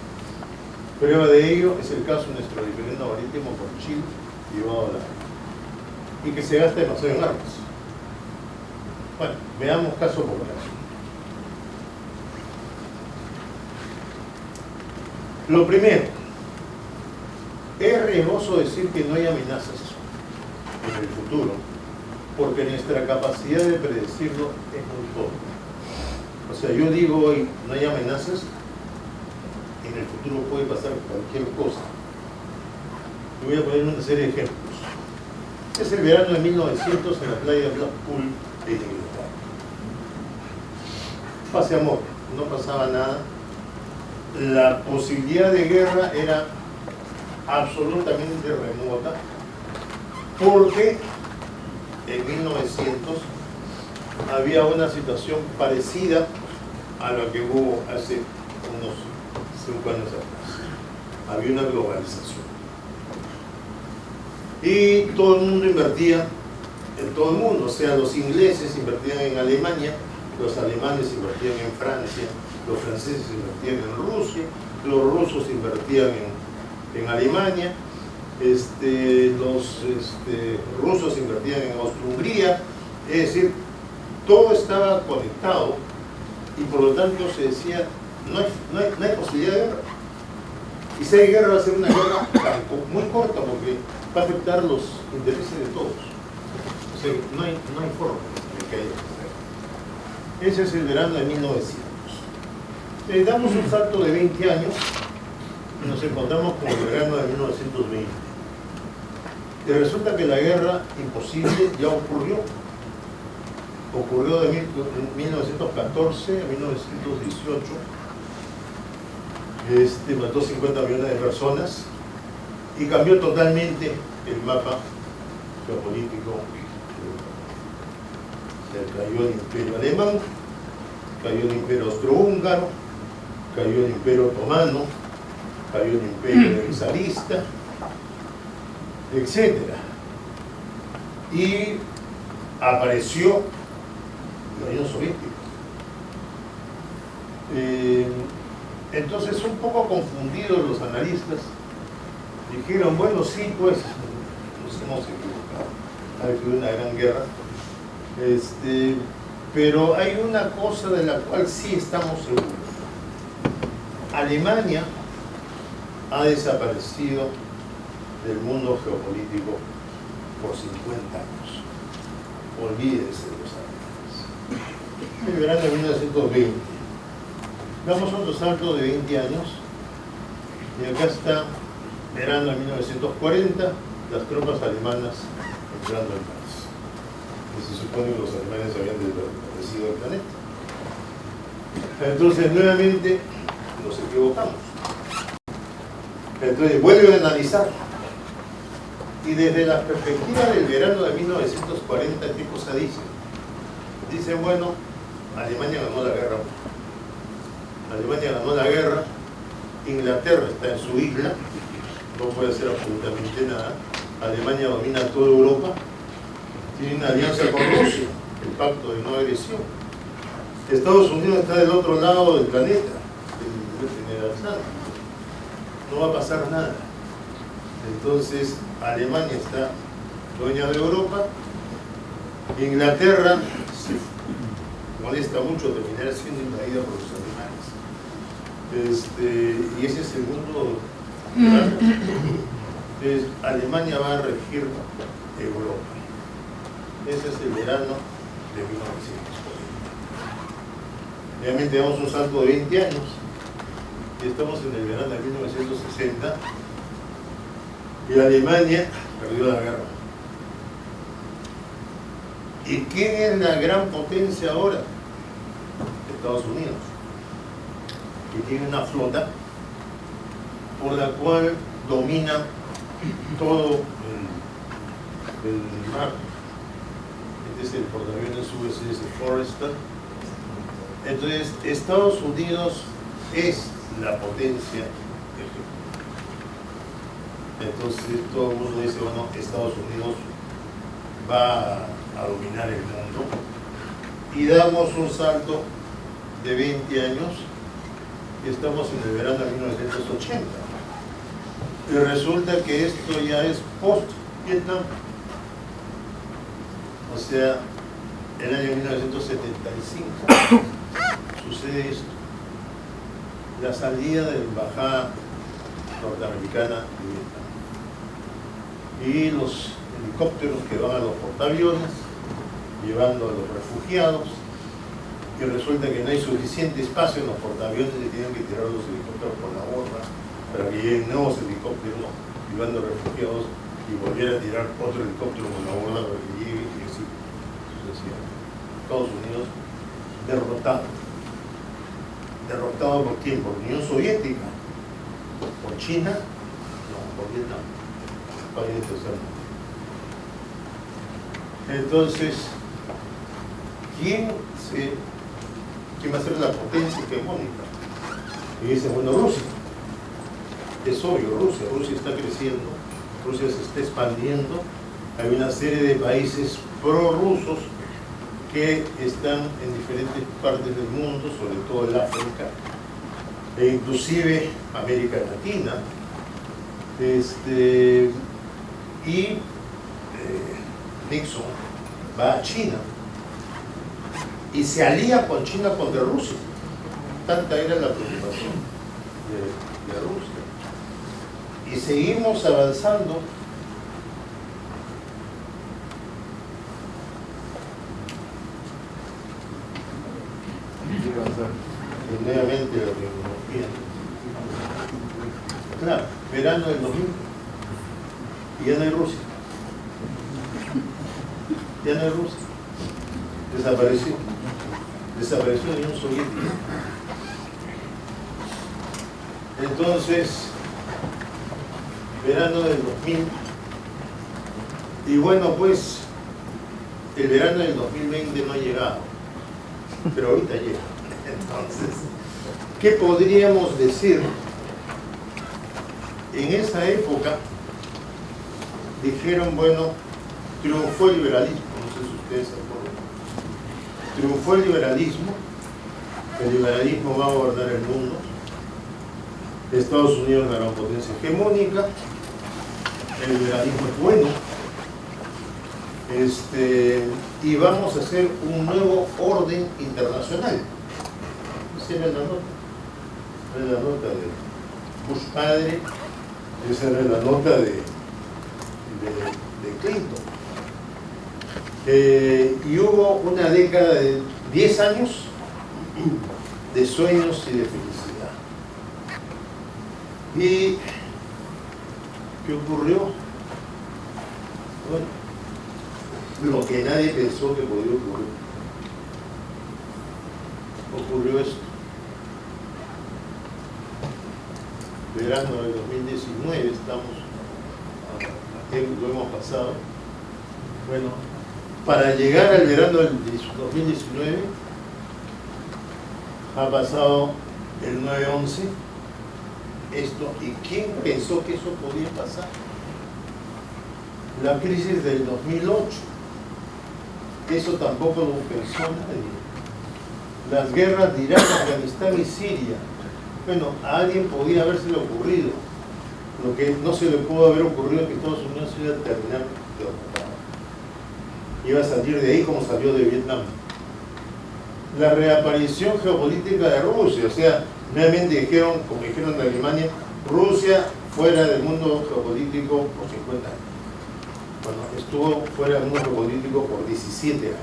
Prueba de ello es el caso de nuestro diferendo marítimo con Chile llevado a la guerra. Y que se gasta demasiado en armas. Bueno, veamos caso por caso. Lo primero, es riesgoso decir que no hay amenazas en el futuro, porque nuestra capacidad de predecirlo es muy poca. O sea, yo digo hoy no hay amenazas, en el futuro puede pasar cualquier cosa. Y voy a poner una serie de ejemplos. Es el verano de 1900 en la playa de Blackpool de Inglaterra. Paz y amor, no pasaba nada. La posibilidad de guerra era absolutamente remota, porque en 1900 había una situación parecida a la que hubo hace unos 5 años atrás. Había una globalización. Y todo el mundo invertía en todo el mundo, o sea, los ingleses invertían en Alemania, los alemanes invertían en Francia, los franceses invertían en Rusia, los rusos invertían en Alemania, los rusos invertían en Austria-Hungría, es decir, todo estaba conectado y por lo tanto se decía, no hay posibilidad de guerra. Y si hay guerra va a ser una guerra muy corta porque va a afectar los intereses de todos. O sea, no hay forma de que haya guerra. Ese es el verano de 1900. Damos un salto de 20 años y nos encontramos con el verano de 1920. Y resulta que la guerra imposible ya ocurrió. Ocurrió de 1914 a 1918. Mató 50 millones de personas y cambió totalmente el mapa geopolítico. Cayó el imperio alemán, cayó el imperio austrohúngaro, cayó el imperio otomano, cayó el imperio zarista etcétera. Y apareció la Unión Soviética. Entonces, un poco confundidos los analistas, dijeron, bueno, sí, pues, nos hemos equivocado, ha habido una gran guerra, pero hay una cosa de la cual sí estamos seguros. Alemania ha desaparecido del mundo geopolítico por 50 años. Olvídense de los alemanes. El verano de 1920. Damos otro salto de 20 años y acá está verano de 1940, las tropas alemanas entrando en París. Y se supone que los alemanes habían desaparecido del planeta. Entonces, nuevamente, nos equivocamos. Entonces, vuelven a analizar. Y desde la perspectiva del verano de 1940, ¿qué cosa dicen? Dicen, bueno, Alemania ganó la guerra. Alemania ganó la guerra, Inglaterra está en su isla, no puede hacer absolutamente nada. Alemania domina toda Europa, tiene una alianza con Rusia, el pacto de no agresión. Estados Unidos está del otro lado del planeta, el general Sanders. No va a pasar nada. Entonces, Alemania está dueña de Europa, Inglaterra se molesta mucho terminar siendo invadida por los alemanes. Y ese es el mundo. Entonces, Alemania va a regir Europa. Ese es el verano de 1940. Realmente damos un salto de 20 años y estamos en el verano de 1960 y Alemania perdió la guerra. ¿Y quién es la gran potencia ahora? Estados Unidos, que tiene una flota por la cual domina todo el mar. Este es el portaaviones USS Forrestal. Entonces, Estados Unidos es la potencia ejecutiva. Entonces, todo el mundo dice, bueno, Estados Unidos va a dominar el mundo. Y damos un salto de 20 años y estamos en el verano de 1980. Y resulta que esto ya es post-Vietnam. O sea, el año 1975 sucede esto. La salida de la embajada norteamericana de Vietnam. Y los helicópteros que van a los portaaviones, llevando a los refugiados, y resulta que no hay suficiente espacio en los portaaviones y tienen que tirar los helicópteros por la borda para que lleguen nuevos helicópteros llevando refugiados y volver a tirar otro helicóptero por la borda para que llegue y así sucesivamente. Estados Unidos derrotado. ¿Derrotado por quién? ¿Por la Unión Soviética? ¿Por China? No, por Vietnam. País de tercer mundo. Entonces, ¿quién va a ser la potencia hegemónica? Y dicen, bueno, Rusia. Es obvio, Rusia está creciendo, Rusia se está expandiendo, hay una serie de países prorrusos que están en diferentes partes del mundo, sobre todo en África, e inclusive América Latina, y Nixon va a China y se alía con China contra Rusia. Tanta era la preocupación de Rusia. Y seguimos avanzando. Y nuevamente la tecnología. Claro, verano del 2000 y ya no hay Rusia. Ya no hay Rusia. Desapareció. Desapareció la Unión Soviética. Entonces, verano del 2000. Y bueno, pues, el verano del 2020 no ha llegado. Pero ahorita llega. Entonces, ¿qué podríamos decir? En esa época, dijeron, bueno, triunfó el liberalismo, no sé si ustedes se acuerdan. Triunfó el liberalismo va a gobernar el mundo, Estados Unidos es la gran potencia hegemónica, el liberalismo es bueno, y vamos a hacer un nuevo orden internacional. Esa era la nota de Bush padre, esa era la nota de Clinton. Y hubo una década de 10 años de sueños y de felicidad. ¿Y qué ocurrió? Bueno, lo que nadie pensó que podía ocurrir. Ocurrió esto. Verano del 2019, estamos a tiempo, lo hemos pasado. Bueno, para llegar al verano del 2019 ha pasado el 9/11, esto, ¿y quién pensó que eso podía pasar? La crisis del 2008, eso tampoco lo pensó nadie. Las guerras de Irak, Afganistán y Siria, bueno, a alguien podía habérsele ocurrido. Lo que no se le pudo haber ocurrido es que Estados Unidos iba a terminar de ocupar. Iba a salir de ahí como salió de Vietnam. La reaparición geopolítica de Rusia, o sea, realmente dijeron, como dijeron en Alemania, Rusia fuera del mundo geopolítico por 50 años. Bueno, estuvo fuera del mundo geopolítico por 17 años.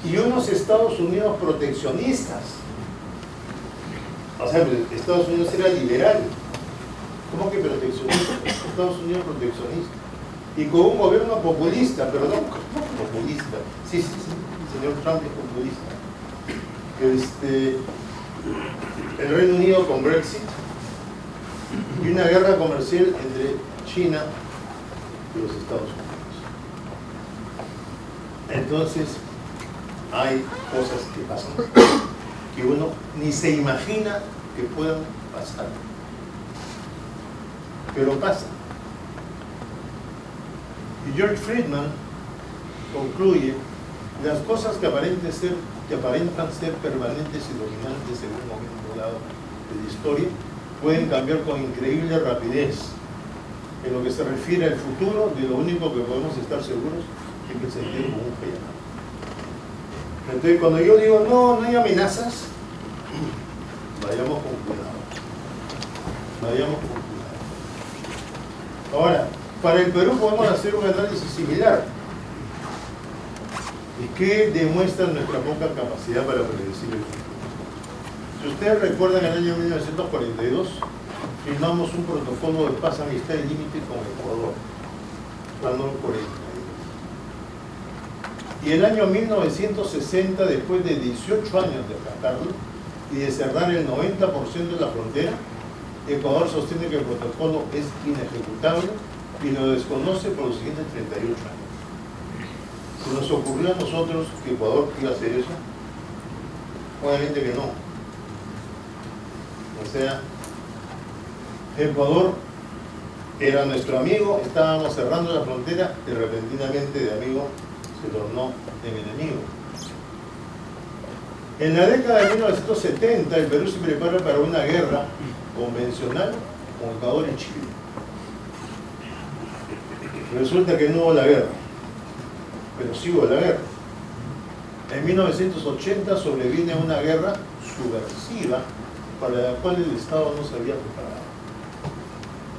Y unos Estados Unidos proteccionistas. O sea, Estados Unidos era liberal. ¿Cómo que proteccionista? Estados Unidos proteccionista. Y con un gobierno populista, perdón, populista. Sí, el señor Trump es populista. El Reino Unido con Brexit y una guerra comercial entre China y los Estados Unidos. Entonces, hay cosas que pasan que uno ni se imagina que puedan pasar, pero pasan. Y George Friedman concluye: las cosas que aparentan ser permanentes y dominantes en un momento dado de la historia pueden cambiar con increíble rapidez. En lo que se refiere al futuro, de lo único que podemos estar seguros es que el sentido común falla. Entonces, cuando yo digo no hay amenazas, vayamos con cuidado. Vayamos con cuidado. Ahora, para el Perú podemos hacer un análisis similar. ¿Y qué demuestra nuestra poca capacidad para predecir el futuro? Si ustedes recuerdan, en el año 1942 firmamos un protocolo de paz, amistad y límite con Ecuador, año 42. Y el año 1960, después de 18 años de atacarlo y de cerrar el 90% de la frontera, Ecuador sostiene que el protocolo es inejecutable y lo desconoce por los siguientes 38 años. Si nos ocurrió a nosotros que Ecuador iba a hacer eso, obviamente que no. O sea, Ecuador era nuestro amigo, estábamos cerrando la frontera y repentinamente de amigo se tornó en enemigo. En la década de 1970 el Perú se prepara para una guerra convencional con Ecuador y Chile. Resulta que no hubo la guerra, pero sí hubo la guerra. En 1980 sobreviene una guerra subversiva para la cual el Estado no se había preparado.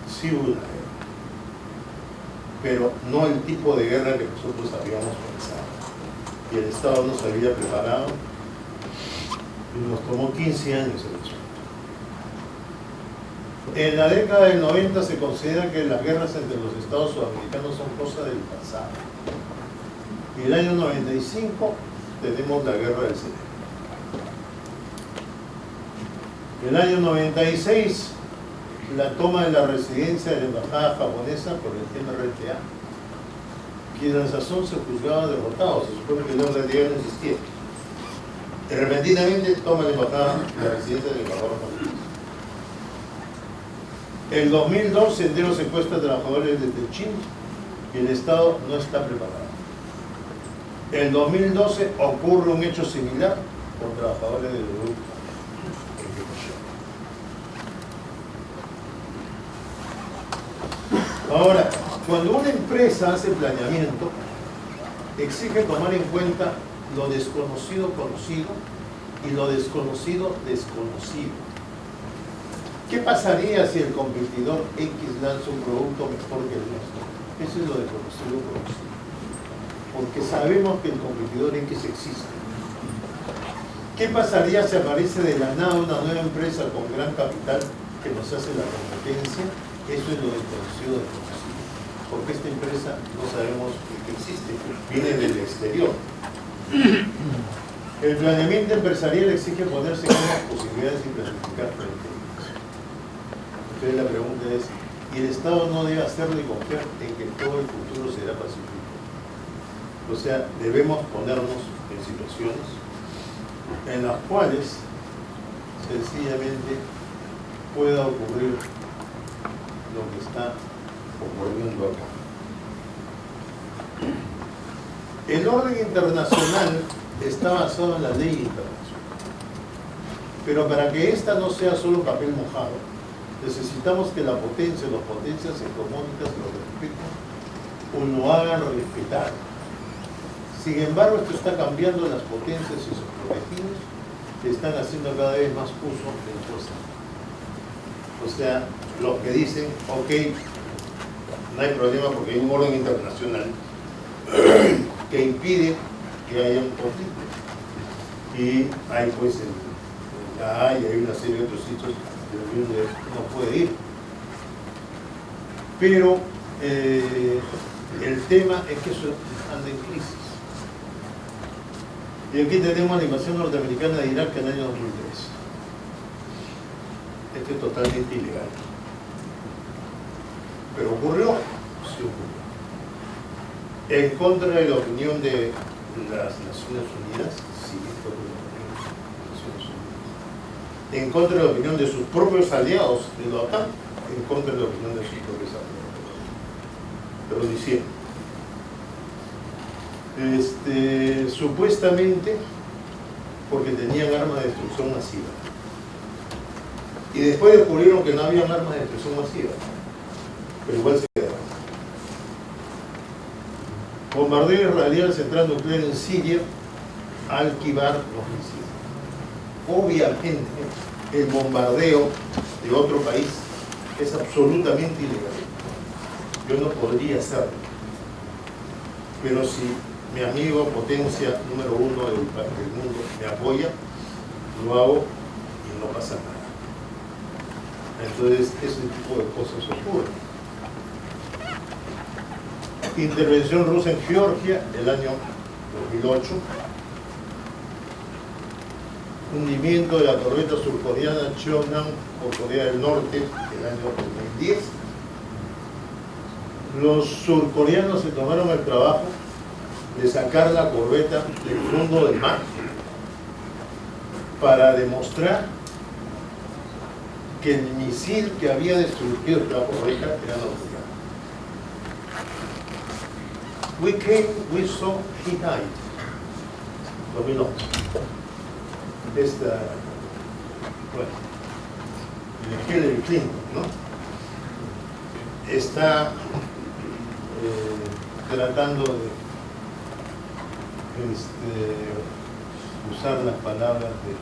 Sí hubo una guerra, pero no el tipo de guerra que nosotros habíamos pensado. Y el Estado no se había preparado y nos tomó 15 años el asunto. En la década del 90 se considera que las guerras entre los estados sudamericanos son cosa del pasado. Y el año 95 tenemos la guerra del Cerebro. En el año 96 la toma de la residencia de la embajada japonesa por el MRTA, quien en sazón se juzgaba derrotado, se supone que la realidad no existía. Y repentinamente toma la embajada, la residencia del embajador japonés. El 2012 Sendero secuestra a trabajadores de Techín y el Estado no está preparado. El 2012 ocurre un hecho similar con trabajadores del grupo. Ahora, cuando una empresa hace planeamiento, exige tomar en cuenta lo desconocido conocido y lo desconocido desconocido. ¿Qué pasaría si el competidor X lanza un producto mejor que el nuestro? Eso es lo desconocido conocido. Porque sabemos que el competidor X existe. ¿Qué pasaría si aparece de la nada una nueva empresa con gran capital que nos hace la competencia? Eso es lo desconocido desconocido. Porque esta empresa no sabemos que existe, viene del exterior. El planeamiento empresarial exige ponerse en las posibilidades y planificar frente a ellas. Entonces la pregunta es, ¿y el Estado no debe hacerlo y confiar en que todo el futuro será pacífico? O sea, debemos ponernos en situaciones en las cuales sencillamente pueda ocurrir lo que está ocurriendo acá. El orden internacional está basado en la ley internacional, pero para que esta no sea solo papel mojado, necesitamos que la potencia, las potencias hegemónicas lo respeten o lo hagan respetar. Sin embargo, esto está cambiando, las potencias y sus protegidos están haciendo cada vez más uso de la fuerza. O sea, los que dicen, ok, no hay problema porque hay un orden internacional que impide que haya un conflicto. Y hay pues la Haya, hay una serie de otros sitios donde no puede ir. Pero el tema es que eso anda en crisis. Y aquí tenemos la invasión norteamericana de Irak en el año 2003. Esto es totalmente ilegal. Pero ocurrió, sí ocurrió. En contra de la opinión de las Naciones Unidas, sí, fue la opinión de las Naciones Unidas. En contra de la opinión de sus propios aliados de la OTAN, en contra de la opinión de sus propios aliados. Pero lo hicieron. Supuestamente porque tenían armas de destrucción masiva. Y después descubrieron que no habían armas de destrucción masiva. Pero igual se quedaron. Bombardeo israelí al central nuclear en Siria, Al-Kibar 2007. Obviamente, el bombardeo de otro país es absolutamente ilegal. Yo no podría hacerlo. Pero si mi amigo, potencia número 1 del mundo, me apoya, lo hago y no pasa nada. Entonces, ese tipo de cosas ocurren. Intervención rusa en Georgia, el año 2008. Hundimiento de la corveta surcoreana Cheonan por Corea del Norte, el año 2010. Los surcoreanos se tomaron el trabajo de sacar la corveta del fondo del mar para demostrar que el misil que había destruido la corveta era norcoreano. We came, we saw, he died. 2011. Bueno, Hillary Clinton, ¿no? Está tratando de usar las palabras de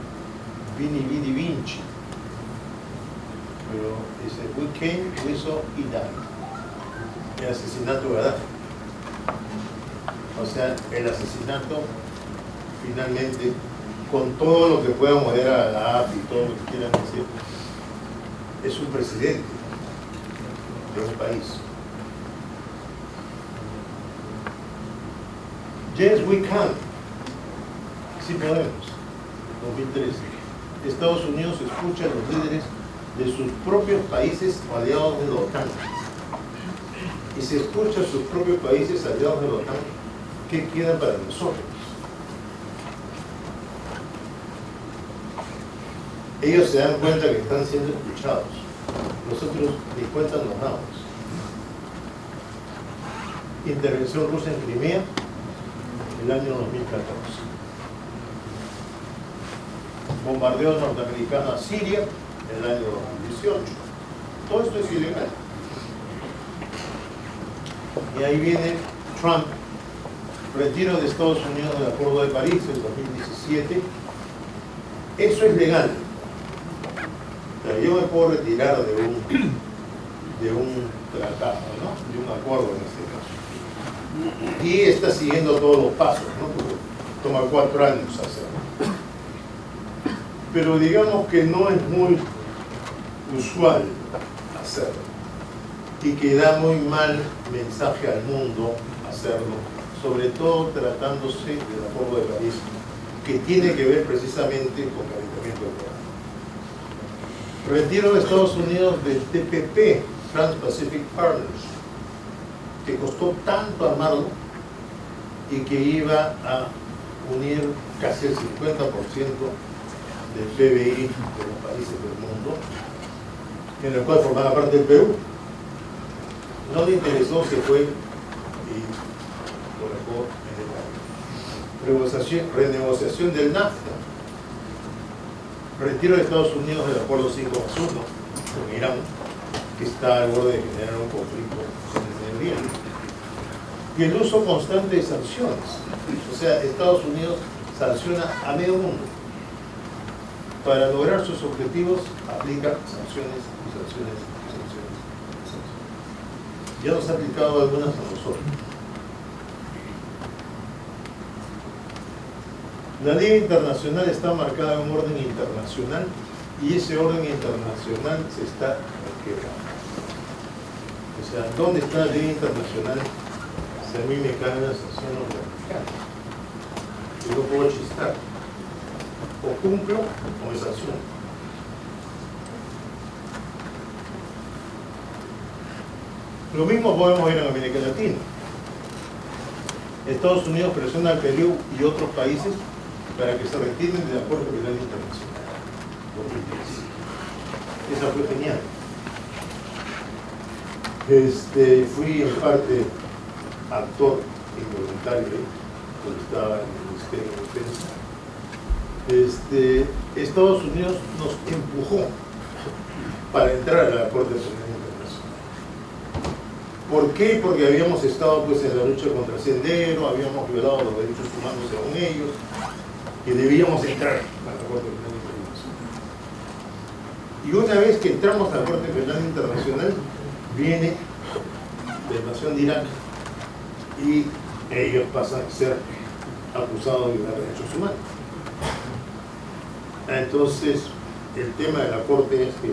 Vini Vidi Vinci, pero dice we came, we saw, he died. El asesinato de Gaddafi. O sea, el asesinato finalmente, con todo lo que pueda mover a la AFI y todo lo que quieran decir, es un presidente de un país. Yes, we can. Sí podemos. 2013. Estados Unidos escucha a los líderes de sus propios países aliados de la OTAN. Y si escucha a sus propios países aliados de la OTAN, ¿qué queda para nosotros? Ellos se dan cuenta que están siendo escuchados. nosotros ni cuenta nos damos. Intervención rusa en Crimea, el año 2014. Bombardeo norteamericano a Siria, el año 2018. Todo esto es ilegal. Y ahí viene Trump, retiro de Estados Unidos del Acuerdo de París en 2017. Eso es legal. O sea, yo me puedo retirar de un tratado, ¿no? De un acuerdo en este caso. Y está siguiendo todos los pasos, ¿no? Porque toma 4 años hacerlo. Pero digamos que no es muy usual hacerlo y que da muy mal mensaje al mundo hacerlo, sobre todo tratándose del Acuerdo de París, que tiene que ver precisamente con calentamiento global. Retiro de Estados Unidos del TPP, Trans-Pacific Partners, que costó tanto armarlo y que iba a unir casi el 50% del PBI de los países del mundo, en el cual formaba parte del Perú. No le interesó, se fue y lo dejó en el aire. Renegociación del NAFTA. Retiro de Estados Unidos del Acuerdo 5+1 con Irán, que está al borde de generar un conflicto en el Medio Oriente. Y el uso constante de sanciones. O sea, Estados Unidos sanciona a medio mundo. Para lograr sus objetivos, aplica sanciones y sanciones y sanciones y sanciones. Ya nos ha aplicado algunas a nosotros. La ley internacional está marcada en un orden internacional y ese orden internacional se está quebrando. O sea, ¿dónde está la ley internacional si a mí me caen las sanciones norteamericanas? Yo no puedo chistar. O cumplo o me sanciono. Lo mismo podemos ver en América Latina. Estados Unidos presiona al Perú y otros países para que se retiren del Acuerdo Penal Internacional 2010. Esa fue genial. Fui en parte actor involuntario cuando estaba en el Ministerio de Defensa. Estados Unidos nos empujó para entrar a la Corte Penal Internacional. ¿Por qué? Porque habíamos estado pues en la lucha contra Sendero, habíamos violado los derechos humanos según ellos, y debíamos entrar a la Corte Penal Internacional. Y una vez que entramos a la Corte Penal Internacional, viene la invasión de Irak y ellos pasan a ser acusados de violar derechos humanos. Entonces, el tema de la Corte es que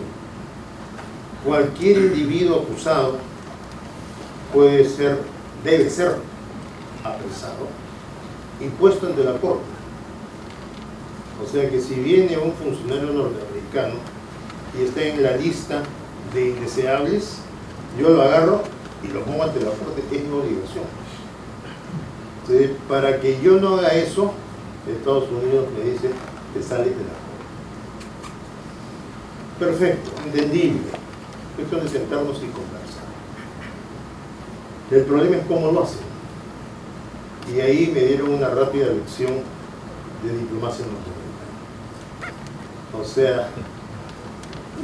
cualquier individuo acusado debe ser apresado y puesto ante la Corte. O sea que si viene un funcionario norteamericano y está en la lista de indeseables, yo lo agarro y lo pongo ante la Corte, es mi obligación. Entonces, para que yo no haga eso, Estados Unidos me dice que sale de la Corte. Perfecto, entendible. Cuestión de sentarnos y conversar. El problema es cómo lo hacen. Y ahí me dieron una rápida lección de diplomacia norteamericana. O sea,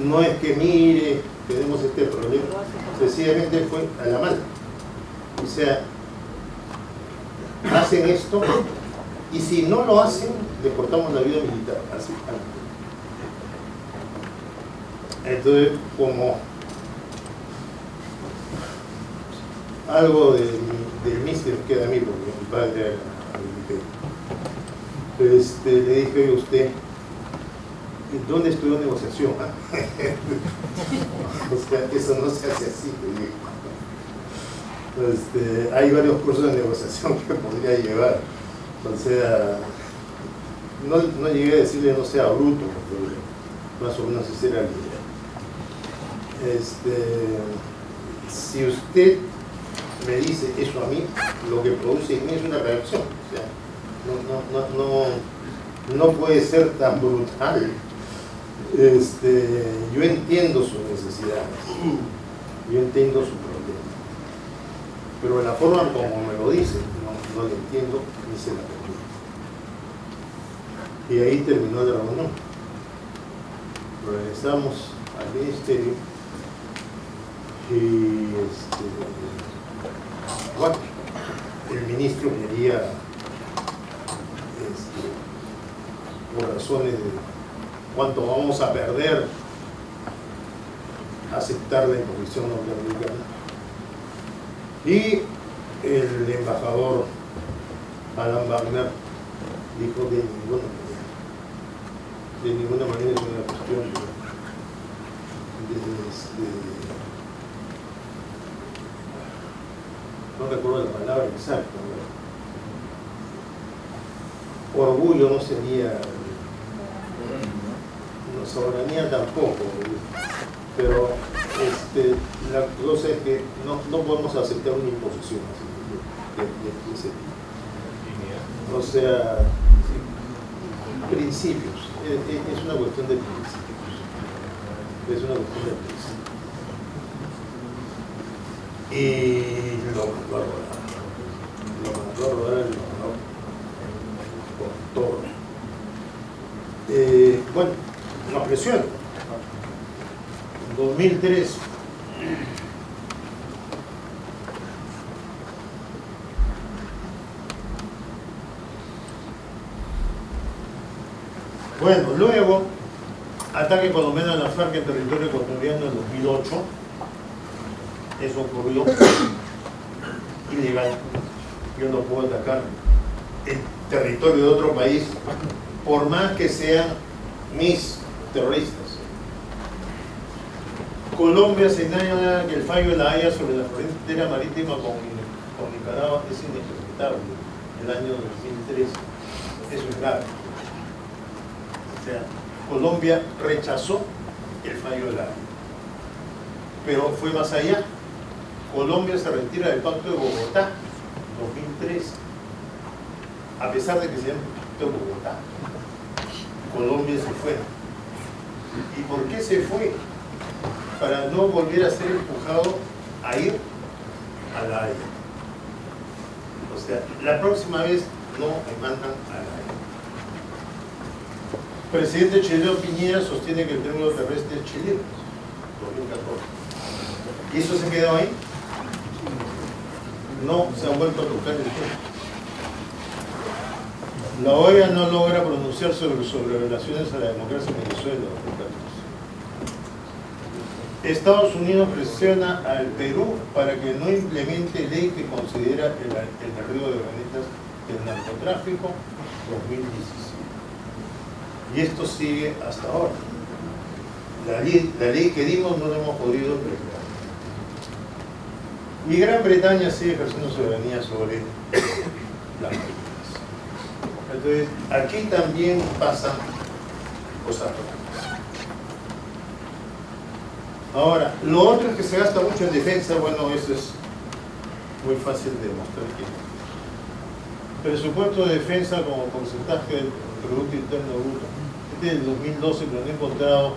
no es que mire, tenemos este problema, sencillamente fue a la mala. O sea, hacen esto y si no lo hacen, le cortamos la vida militar. Así. Entonces, como algo del míster queda a mí, porque mi padre era militar. Le dije a usted, ¿dónde estudió negociación? O sea, eso no se hace así. Hay varios cursos de negociación que podría llevar. O sea, no llegué a decirle no sea bruto, porque más o menos esa era la idea. Si usted me dice eso a mí, lo que produce en mí es una reacción. O sea, no puede ser tan brutal Yo entiendo sus necesidades, yo entiendo su problema, pero de la forma como me lo dice, no lo entiendo ni se la permito. Y ahí terminó la reunión. Regresamos al ministerio y bueno, el ministro quería, por razones de cuánto vamos a perder, aceptar la imposición norteamericana. Y el embajador Alan Wagner dijo de ninguna manera es una cuestión no recuerdo la palabra exacta, orgullo no sería, no, soberanía tampoco, pero la cosa es que no podemos aceptar una imposición así de ese tipo. O sea, principios, es una cuestión de principios, es una cuestión de principios. Y lo mandó a rodar el embajador con todo. Bueno, nos presiona. En 2003 bueno, luego ataque colombiano a la FARC en territorio ecuatoriano en 2008. Eso ocurrió ilegal. Yo no puedo atacar el territorio de otro país por más que sean mis terroristas. Colombia señala que el fallo de La Haya sobre la frontera marítima con Nicaragua es inejecutable el año 2013. Eso es grave. O sea, Colombia rechazó el fallo de La Haya. Pero fue más allá. Colombia se retira del Pacto de Bogotá 2013, a pesar de que se llama Pacto de Bogotá. Colombia se fue. ¿Y por qué se fue? Para no volver a ser empujado a ir a La Haya. O sea, la próxima vez no me mandan a La Haya. El presidente chileno Piñera sostiene que el triángulo terrestre es chileno, 2014. ¿Y eso se quedó ahí? No se han vuelto a tocar el tema. La OEA no logra pronunciarse sobre relaciones a la democracia en Venezuela. Estados Unidos presiona al Perú para que no implemente ley que considera el derribo de avionetas del narcotráfico 2017. Y esto sigue hasta ahora. La ley que dimos no la hemos podido implementar. Y Gran Bretaña sigue ejerciendo soberanía sobre las Malvinas. Entonces, aquí también pasan cosas raras. Ahora, lo otro es que se gasta mucho en defensa. Bueno, eso es muy fácil de demostrar que presupuesto de defensa como porcentaje del Producto Interno Bruto. Este es del 2012, pero no he encontrado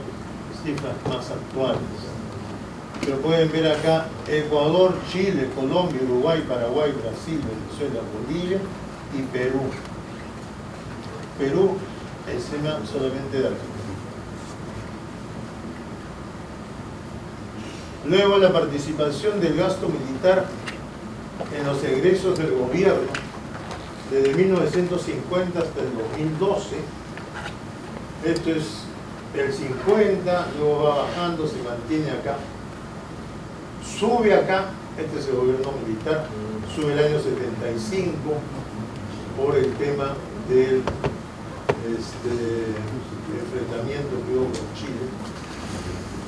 cifras más actuales. Pero pueden ver acá Ecuador, Chile, Colombia, Uruguay, Paraguay, Brasil, Venezuela, Bolivia y Perú. Perú encima solamente de Argentina. Luego la participación del gasto militar en los egresos del gobierno desde 1950 hasta el 2012. Esto es el 50, luego va bajando, se mantiene acá. Sube acá, este es el gobierno militar, sube el año 75 por el tema del enfrentamiento que hubo con Chile.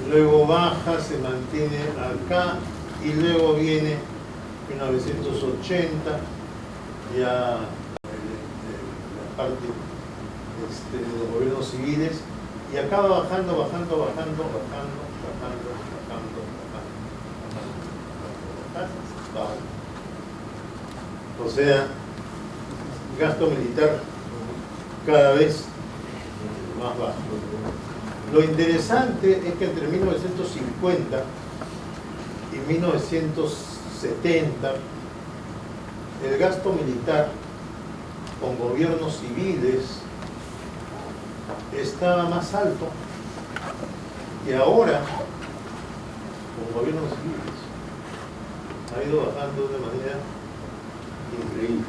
Luego baja, se mantiene acá y luego viene 1980, ya la parte de los gobiernos civiles, y acá va bajando. O sea, gasto militar cada vez más bajo. Lo interesante es que entre 1950 y 1970 el gasto militar con gobiernos civiles estaba más alto que ahora con gobiernos civiles. Ha ido bajando de manera increíble.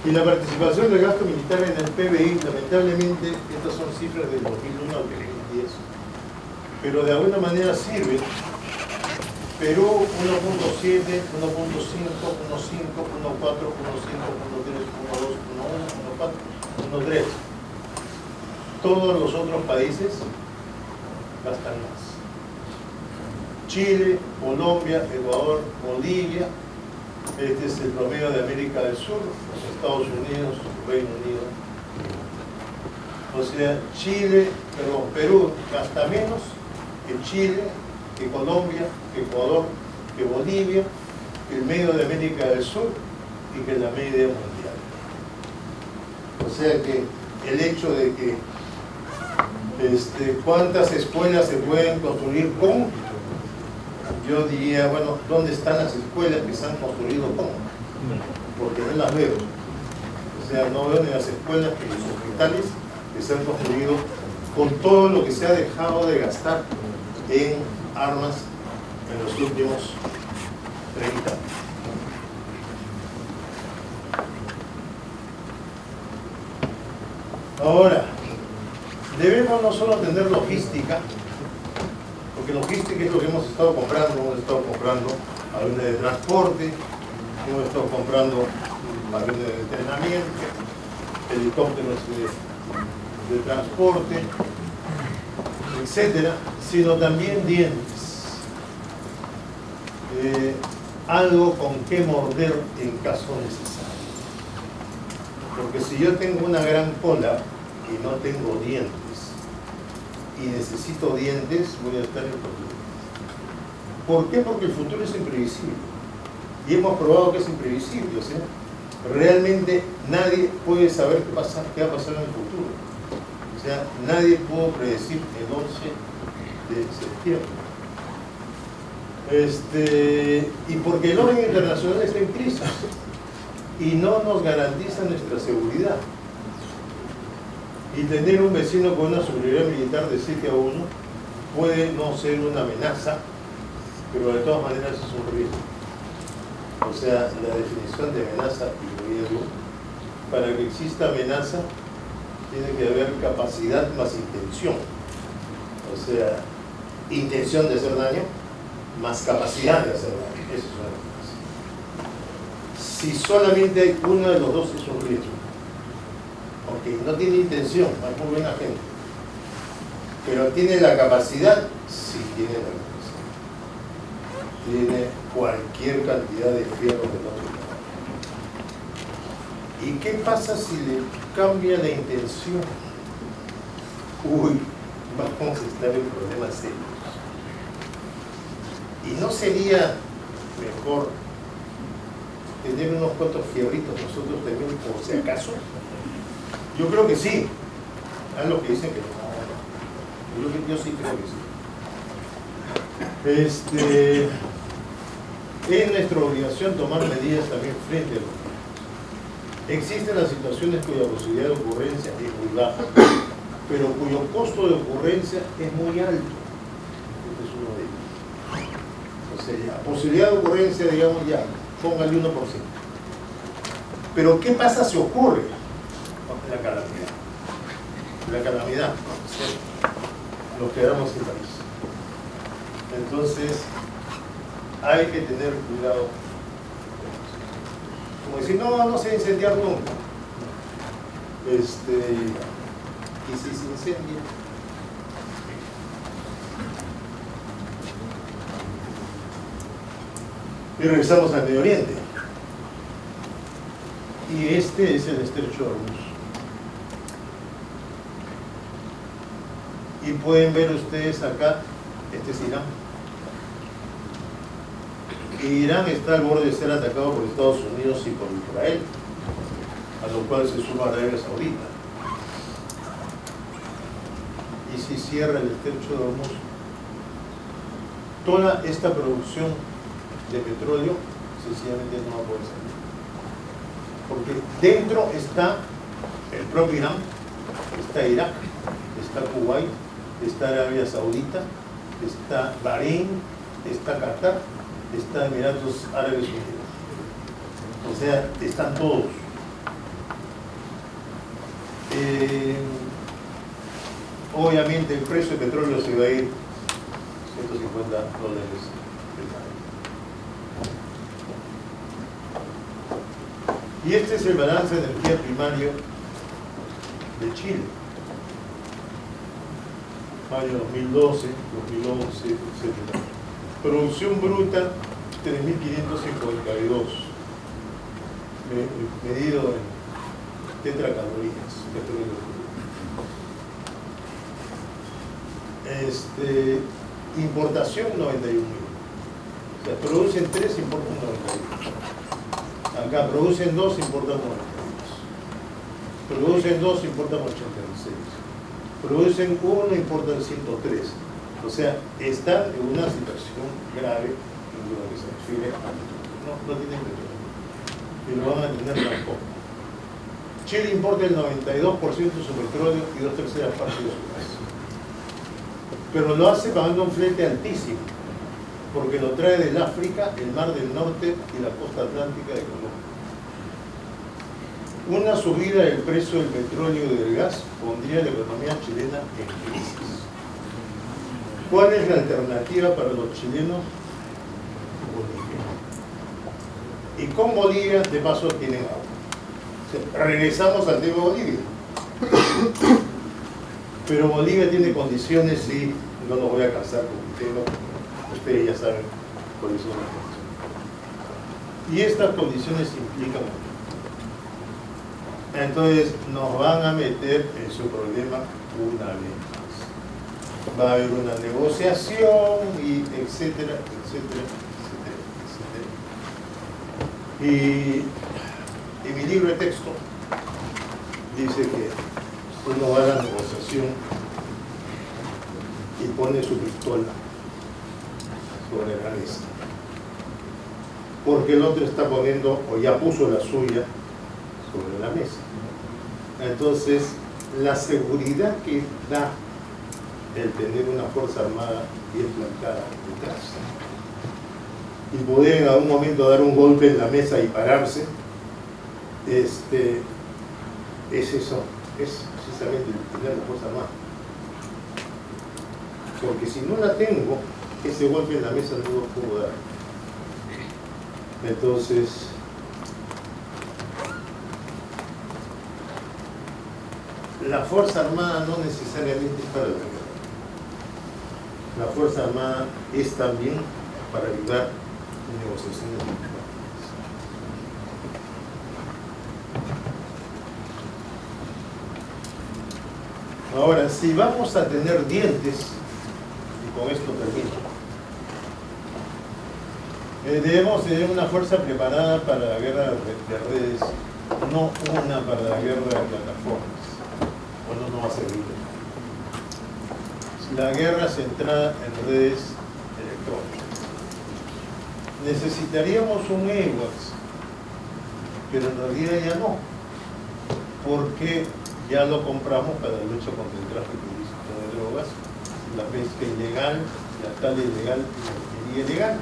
Y la participación del gasto militar en el PBI, lamentablemente, estas son cifras del 2001 al 2010, pero de alguna manera sirve. Perú 1.7, 1.5, 1.5, 1.4, 1.5, 1.3, 1.2, 1.1, 1.4, 1.3. Todos los otros países gastan más. Chile, Colombia, Ecuador, Bolivia. Este es el promedio de América del Sur, los Estados Unidos, Reino Unido. O sea, Perú gasta menos que Chile, que Colombia, que Ecuador, que Bolivia, que el medio de América del Sur y que la media mundial. O sea que el hecho de que cuántas escuelas se pueden construir con, yo diría, bueno, ¿dónde están las escuelas que se han construido con? Porque no las veo. O sea, no veo ni las escuelas ni los hospitales que se han construido con todo lo que se ha dejado de gastar en armas en los últimos 30 años. Ahora, debemos no solo tener logística, porque logística es lo que hemos estado comprando aviones de transporte, hemos estado comprando aviones de entrenamiento, helicópteros de transporte, etcétera, sino también dientes. Algo con que morder en caso necesario. Porque si yo tengo una gran cola y no tengo dientes, y necesito dientes, voy a estar en problemas. ¿Por qué? Porque el futuro es imprevisible. Y hemos probado que es imprevisible. O sea, realmente nadie puede saber qué va a pasar en el futuro. O sea, nadie pudo predecir el 11 de septiembre. Y porque el orden internacional está en crisis y no nos garantiza nuestra seguridad. Y tener un vecino con una superioridad militar de 7-1 puede no ser una amenaza, pero de todas maneras es un riesgo. O sea, la definición de amenaza y riesgo, para que exista amenaza, tiene que haber capacidad más intención. O sea, intención de hacer daño más capacidad de hacer daño. Eso es una amenaza. Si solamente hay uno de los dos, es un riesgo. Porque no tiene intención, es muy buena gente. Pero tiene la capacidad, sí tiene la capacidad. Tiene cualquier cantidad de fierro que no tiene. ¿Y qué pasa si le cambia la intención? Uy, vamos a estar en problemas serios. ¿Y no sería mejor tener unos cuantos fierritos nosotros también por si acaso? Yo creo que sí. Es lo que dicen que no. Yo sí creo que sí. Es nuestra obligación tomar medidas también frente a los riesgos. Existen las situaciones cuya posibilidad de ocurrencia es muy baja, pero cuyo costo de ocurrencia es muy alto. Este es uno de ellos. O sea, la posibilidad de ocurrencia, digamos ya, póngale 1%. Pero ¿qué pasa si ocurre? La calamidad. La calamidad. ¿Sí? Nos quedamos sin país. Entonces, hay que tener cuidado. Como decir, no se incendiar nunca. Y si se incendia, y regresamos al Medio Oriente. Y este es el estrecho de Hormuz. Y pueden ver ustedes acá, este es Irán. Y Irán está al borde de ser atacado por Estados Unidos y por Israel, a lo cual se suma Arabia Saudita. y si cierra el estrecho de Hormuz, toda esta producción de petróleo sencillamente no va a poder salir. Porque dentro está el propio Irán, está Irak, está Kuwait, está Arabia Saudita, está Bahrein, está Qatar, está Emiratos Árabes Unidos. O sea, están todos. Obviamente el precio del petróleo se va a ir $150 el barril. Y este es el balance de energía primario de Chile. Año 2012, 2011, etc. Producción bruta 3.552, medido en tetracalorías, petróleo crudo. Importación 91.000. O sea, producen 3, importan 91. Acá producen 2, importan 92. Producen 2, importan 86. Producen 1, importan 103. O sea, están en una situación grave en lo que se refiere a petróleo. No tienen petróleo. Y lo van a tener tampoco. Chile importa el 92% de su petróleo y 2/3 partes de su gas. Pero lo hace pagando un flete altísimo, porque lo trae del África, el Mar del Norte y la costa atlántica de Colombia. Una subida del precio del petróleo y del gas pondría a la economía chilena en crisis. ¿Cuál es la alternativa para los chilenos? Bolivia. Y con Bolivia, de paso, tienen agua. O sea, regresamos al tema de Bolivia. Pero Bolivia tiene condiciones y no nos voy a cansar con el tema, ustedes ya saben cuáles son las condiciones. Y estas condiciones implican mucho. Entonces nos van a meter en su problema una vez más. Va a haber una negociación y etcétera, etcétera, etcétera, etcétera. Y en mi libro de texto dice que uno va a la negociación y pone su pistola sobre la mesa, porque el otro está poniendo, o ya puso la suya, sobre la mesa. Entonces, la seguridad que da el tener una fuerza armada bien plantada detrás y poder en algún momento dar un golpe en la mesa y pararse, es eso, es precisamente tener la fuerza armada. Porque si no la tengo, ese golpe en la mesa no lo puedo dar. Entonces, la fuerza armada no necesariamente es para la guerra. La fuerza armada es también para ayudar en negociaciones diplomáticas. Ahora, si vamos a tener dientes, y con esto termino, debemos tener una fuerza preparada para la guerra de redes, no una para la guerra de plataformas. Bueno, no va a servir. La guerra centrada en redes electrónicas. Necesitaríamos un EWACS, pero en realidad ya no, porque ya lo compramos para la lucha contra el tráfico ilícito de drogas, la pesca ilegal, la tala ilegal y la minería ilegal.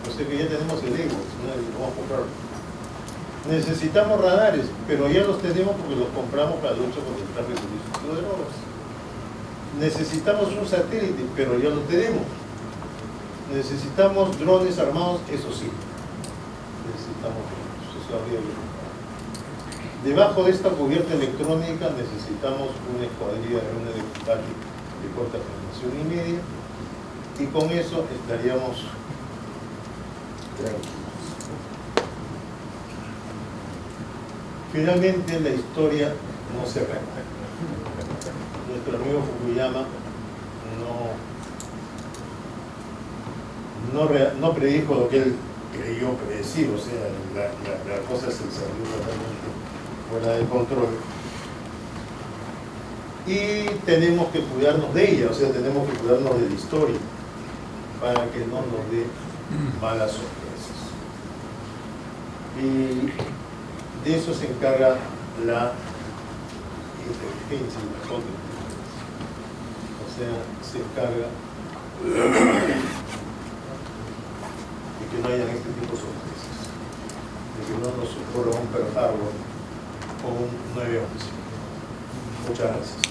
O sea que ya tenemos el EWACS, no vamos a comprarlo. Necesitamos radares, pero ya los tenemos porque los compramos para la lucha contra el tráfico ilícito de drogas. Necesitamos un satélite, pero ya lo tenemos. Necesitamos drones armados, eso sí. Necesitamos drones, eso habría que comprar. Debajo de esta cubierta electrónica necesitamos una escuadrilla de drones de combate de corta generación y media, y con eso estaríamos tranquilos. Finalmente la historia no se arranca. Nuestro amigo Fukuyama no predijo lo que él creyó predecir, o sea, la cosa se salió totalmente fuera de control. y tenemos que cuidarnos de ella, o sea, tenemos que cuidarnos de la historia para que no nos dé malas sorpresas. Y de eso se encarga la inteligencia y la contrainteligencia. O sea, se encarga de que no hayan este tipo de sorpresas, de que no nos ocurra un Pearl Harbor o un 9/11. Muchas gracias.